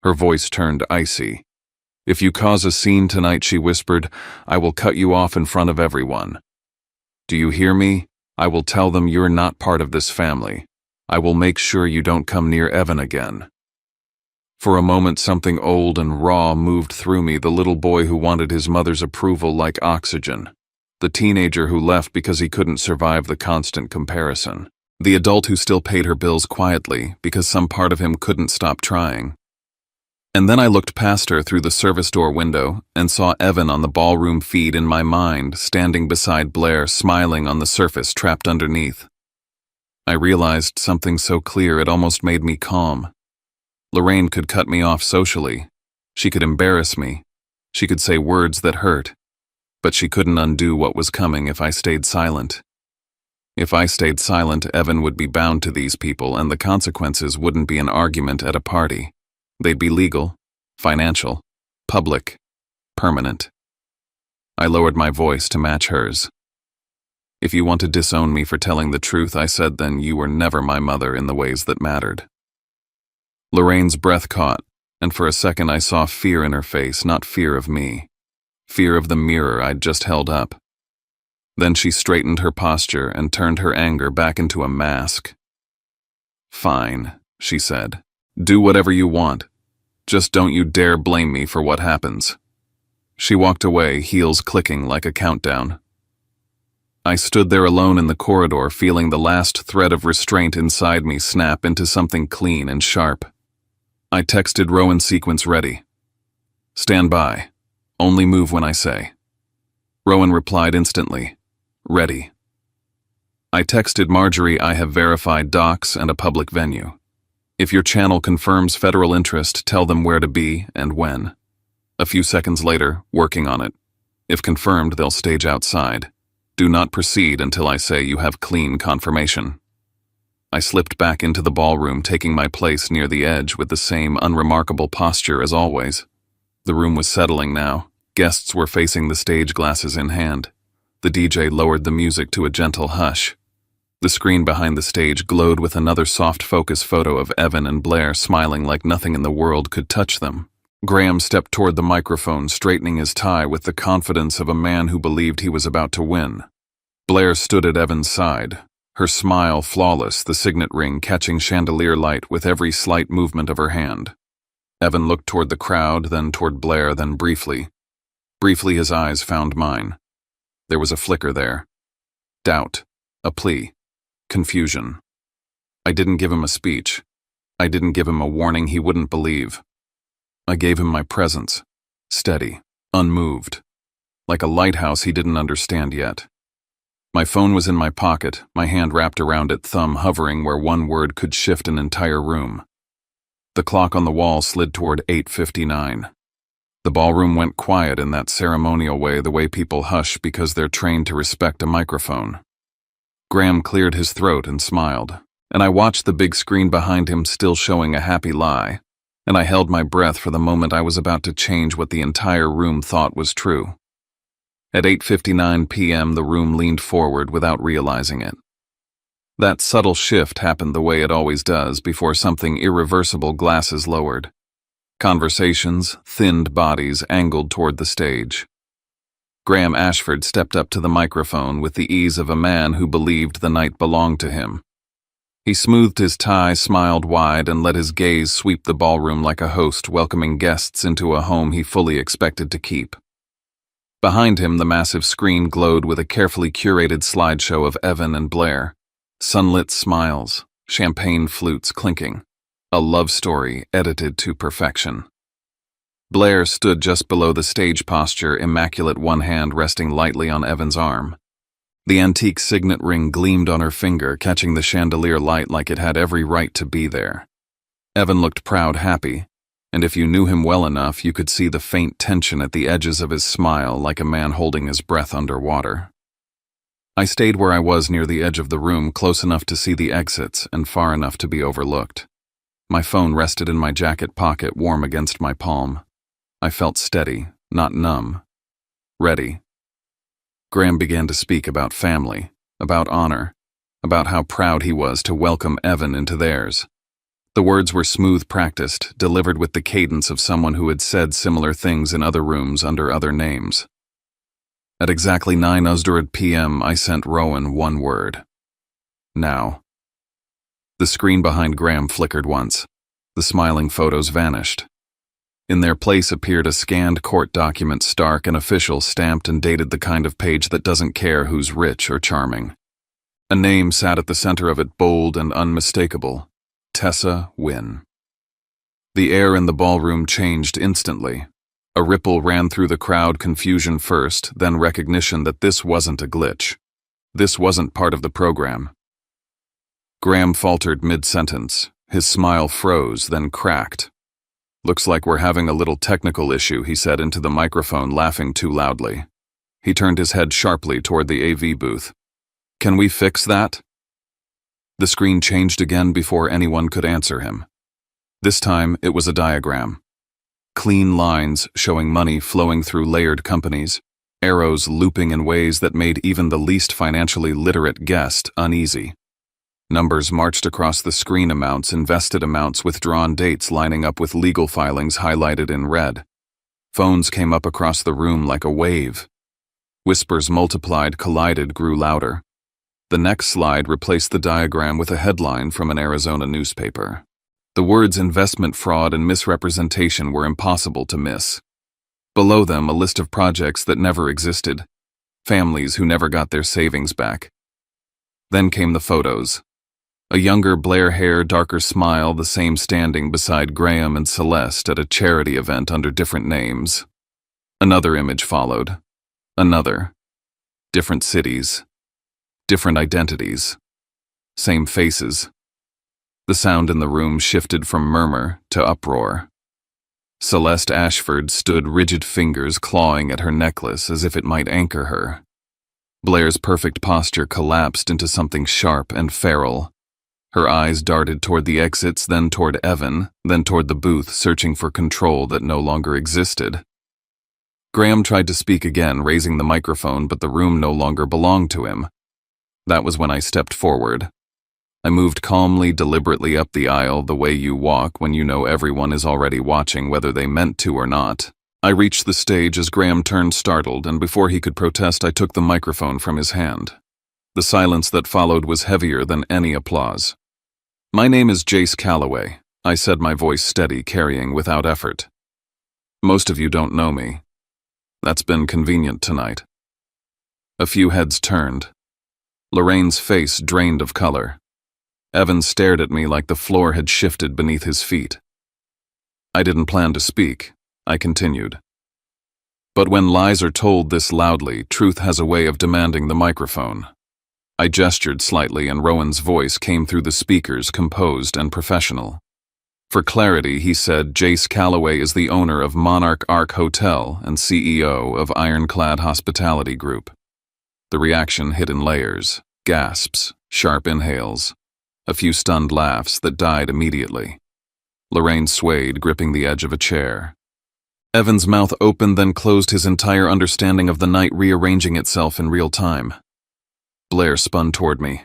Her voice turned icy. If you cause a scene tonight, she whispered, I will cut you off in front of everyone. Do you hear me? I will tell them you're not part of this family. I will make sure you don't come near Evan again. For a moment, something old and raw moved through me, the little boy who wanted his mother's approval like oxygen. The teenager who left because he couldn't survive the constant comparison. The adult who still paid her bills quietly because some part of him couldn't stop trying. And then I looked past her through the service door window and saw Evan on the ballroom feed in my mind, standing beside Blair, smiling on the surface trapped underneath. I realized something so clear it almost made me calm. Lorraine could cut me off socially. She could embarrass me. She could say words that hurt. But she couldn't undo what was coming if I stayed silent. If I stayed silent, Evan would be bound to these people, and the consequences wouldn't be an argument at a party. They'd be legal, financial, Public. Permanent. I lowered my voice to match hers. If you want to disown me for telling the truth, I said, then you were never my mother in the ways that mattered. Lorraine's breath caught, and for a second I saw fear in her face, not fear of me. Fear of the mirror I'd just held up. Then she straightened her posture and turned her anger back into a mask. Fine, she said. Do whatever you want. Just don't you dare blame me for what happens. She walked away, heels clicking like a countdown. I stood there alone in the corridor, feeling the last thread of restraint inside me snap into something clean and sharp. I texted Rowan, sequence ready. Stand by. Only move when I say. Rowan replied instantly. Ready. I texted Marjorie, I have verified docs and a public venue. If your channel confirms federal interest, tell them where to be and when. A few seconds later, working on it. If confirmed, they'll stage outside. Do not proceed until I say you have clean confirmation. I slipped back into the ballroom, taking my place near the edge with the same unremarkable posture as always. The room was settling now. Guests were facing the stage, glasses in hand. The DJ lowered the music to a gentle hush. The screen behind the stage glowed with another soft focus photo of Evan and Blair smiling like nothing in the world could touch them. Graham stepped toward the microphone, straightening his tie with the confidence of a man who believed he was about to win. Blair stood at Evan's side, her smile flawless, the signet ring catching chandelier light with every slight movement of her hand. Evan looked toward the crowd, then toward Blair, then briefly. Briefly his eyes found mine. There was a flicker there. Doubt. A plea. Confusion. I didn't give him a speech. I didn't give him a warning he wouldn't believe. I gave him my presence. Steady. Unmoved. Like a lighthouse he didn't understand yet. My phone was in my pocket, my hand wrapped around it, thumb hovering where one word could shift an entire room. The clock on the wall slid toward 8:59. The ballroom went quiet in that ceremonial way, the way people hush because they're trained to respect a microphone. Graham cleared his throat and smiled, and I watched the big screen behind him still showing a happy lie, and I held my breath for the moment I was about to change what the entire room thought was true. At 8:59 p.m. the room leaned forward without realizing it. That subtle shift happened the way it always does before something irreversible, glasses lowered. Conversations, thinned bodies angled toward the stage. Graham Ashford stepped up to the microphone with the ease of a man who believed the night belonged to him. He smoothed his tie, smiled wide, and let his gaze sweep the ballroom like a host welcoming guests into a home he fully expected to keep. Behind him, the massive screen glowed with a carefully curated slideshow of Evan and Blair. Sunlit smiles, champagne flutes clinking. A love story edited to perfection. Blair stood just below the stage posture, immaculate, one hand resting lightly on Evan's arm. The antique signet ring gleamed on her finger, catching the chandelier light like it had every right to be there. Evan looked proud, happy, and if you knew him well enough, you could see the faint tension at the edges of his smile, like a man holding his breath underwater. I stayed where I was near the edge of the room, close enough to see the exits and far enough to be overlooked. My phone rested in my jacket pocket, warm against my palm. I felt steady, not numb. Ready. Graham began to speak about family, about honor, about how proud he was to welcome Evan into theirs. The words were smooth, practiced, delivered with the cadence of someone who had said similar things in other rooms under other names. At exactly 9:00 p.m., I sent Rowan one word. Now. The screen behind Graham flickered once. The smiling photos vanished. In their place appeared a scanned court document, stark and official, stamped and dated, the kind of page that doesn't care who's rich or charming. A name sat at the center of it, bold and unmistakable. Tessa Wynn. The air in the ballroom changed instantly. A ripple ran through the crowd, confusion first, then recognition that this wasn't a glitch. This wasn't part of the program. Graham faltered mid-sentence. His smile froze, then cracked. Looks like we're having a little technical issue, he said into the microphone, laughing too loudly. He turned his head sharply toward the AV booth. Can we fix that? The screen changed again before anyone could answer him. This time, it was a diagram. Clean lines showing money flowing through layered companies, arrows looping in ways that made even the least financially literate guest uneasy. Numbers marched across the screen, amounts, invested amounts, withdrawn dates lining up with legal filings highlighted in red. Phones came up across the room like a wave. Whispers multiplied, collided, grew louder. The next slide replaced the diagram with a headline from an Arizona newspaper. The words investment fraud and misrepresentation were impossible to miss. Below them, a list of projects that never existed, families who never got their savings back. Then came the photos. A younger Blair hair, darker smile, the same standing beside Graham and Celeste at a charity event under different names. Another image followed. Another. Different cities. Different identities. Same faces. The sound in the room shifted from murmur to uproar. Celeste Ashford stood, rigid fingers clawing at her necklace as if it might anchor her. Blair's perfect posture collapsed into something sharp and feral. Her eyes darted toward the exits, then toward Evan, then toward the booth, searching for control that no longer existed. Graham tried to speak again, raising the microphone, but the room no longer belonged to him. That was when I stepped forward. I moved calmly, deliberately up the aisle, the way you walk when you know everyone is already watching, whether they meant to or not. I reached the stage as Graham turned startled, and before he could protest, I took the microphone from his hand. The silence that followed was heavier than any applause. "My name is Jace Calloway," I said, my voice steady, carrying without effort. "Most of you don't know me. That's been convenient tonight." A few heads turned. Lorraine's face drained of color. Evan stared at me like the floor had shifted beneath his feet. "I didn't plan to speak," I continued. "But when lies are told this loudly, truth has a way of demanding the microphone." I gestured slightly, and Rowan's voice came through the speakers, composed and professional. For clarity, he said, "Jace Calloway is the owner of Monarch Ark Hotel and CEO of Ironclad Hospitality Group." The reaction hit in layers, gasps, sharp inhales, a few stunned laughs that died immediately. Lorraine swayed, gripping the edge of a chair. Evan's mouth opened, then closed, his entire understanding of the night rearranging itself in real time. Blair spun toward me.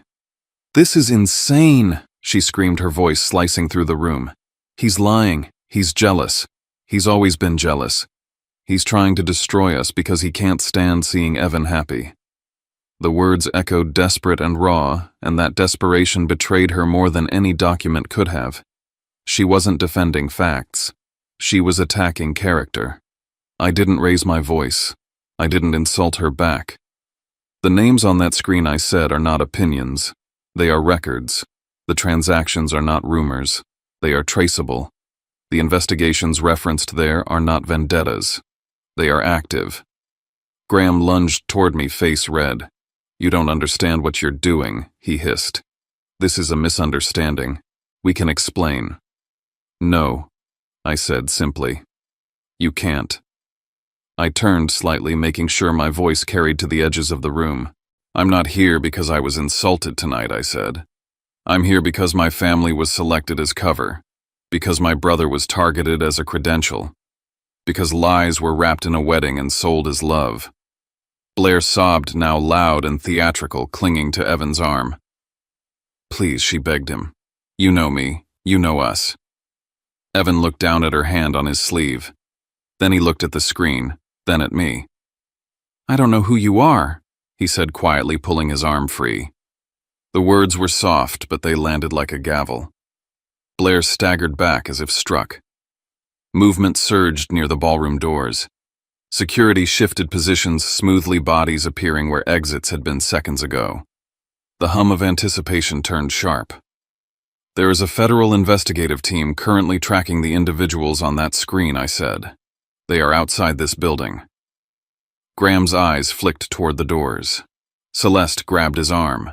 "This is insane," she screamed, her voice slicing through the room. "He's lying. He's jealous. He's always been jealous. He's trying to destroy us because he can't stand seeing Evan happy." The words echoed desperate and raw, and that desperation betrayed her more than any document could have. She wasn't defending facts. She was attacking character. I didn't raise my voice. I didn't insult her back. "The names on that screen," I said, "are not opinions. They are records. The transactions are not rumors. They are traceable. The investigations referenced there are not vendettas. They are active." Graham lunged toward me, face red. "You don't understand what you're doing," he hissed. "This is a misunderstanding. We can explain." "No," I said simply. "You can't." I turned slightly, making sure my voice carried to the edges of the room. "I'm not here because I was insulted tonight," I said. "I'm here because my family was selected as cover, because my brother was targeted as a credential, because lies were wrapped in a wedding and sold as love." Blair sobbed, now loud and theatrical, clinging to Evan's arm. "Please," she begged him. "You know me. You know us." Evan looked down at her hand on his sleeve. Then he looked at the screen, then at me. "I don't know who you are," he said quietly, pulling his arm free. The words were soft, but they landed like a gavel. Blair staggered back as if struck. Movement surged near the ballroom doors. Security shifted positions smoothly, bodies appearing where exits had been seconds ago. The hum of anticipation turned sharp. "There is a federal investigative team currently tracking the individuals on that screen," I said. "They are outside this building." Graham's eyes flicked toward the doors. Celeste grabbed his arm.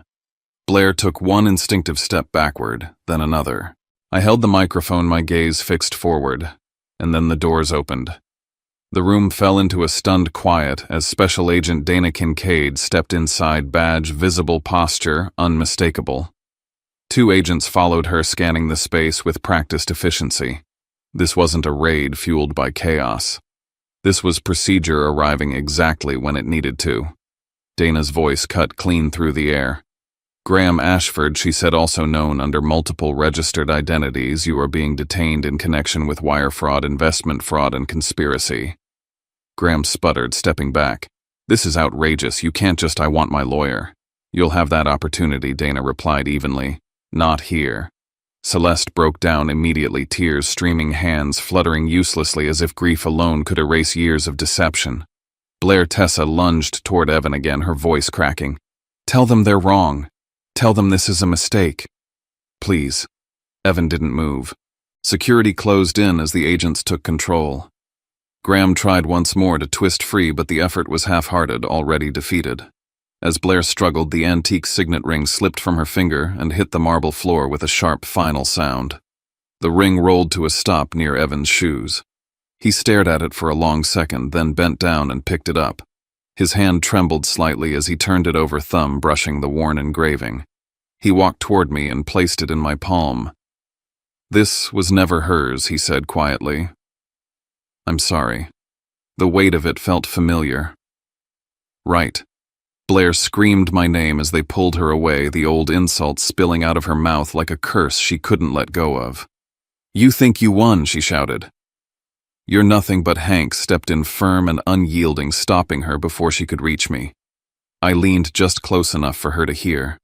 Blair took one instinctive step backward, then another. I held the microphone, my gaze fixed forward, and then the doors opened. The room fell into a stunned quiet as Special Agent Dana Kincaid stepped inside, badge visible, posture unmistakable. Two agents followed her, scanning the space with practiced efficiency. This wasn't a raid fueled by chaos. This was procedure arriving exactly when it needed to. Dana's voice cut clean through the air. Graham Ashford, she said, also known under multiple registered identities, you are being detained in connection with wire fraud, investment fraud, and conspiracy. Graham sputtered, stepping back. This is outrageous. You can't just, I want my lawyer. You'll have that opportunity, Dana replied evenly. Not here. Celeste broke down immediately, tears streaming, hands fluttering uselessly as if grief alone could erase years of deception. Blair Tessa lunged toward Evan again, her voice cracking. Tell them they're wrong. Tell them this is a mistake. Please. Evan didn't move. Security closed in as the agents took control. Graham tried once more to twist free, but the effort was half-hearted, already defeated. As Blair struggled, the antique signet ring slipped from her finger and hit the marble floor with a sharp final sound. The ring rolled to a stop near Evan's shoes. He stared at it for a long second, then bent down and picked it up. His hand trembled slightly as he turned it over, thumb brushing the worn engraving. He walked toward me and placed it in my palm. This was never hers, he said quietly. I'm sorry. The weight of it felt familiar. Right. Blair screamed my name as they pulled her away, the old insult spilling out of her mouth like a curse she couldn't let go of. You think you won, she shouted. You're nothing but. Hank stepped in firm and unyielding, stopping her before she could reach me. I leaned just close enough for her to hear.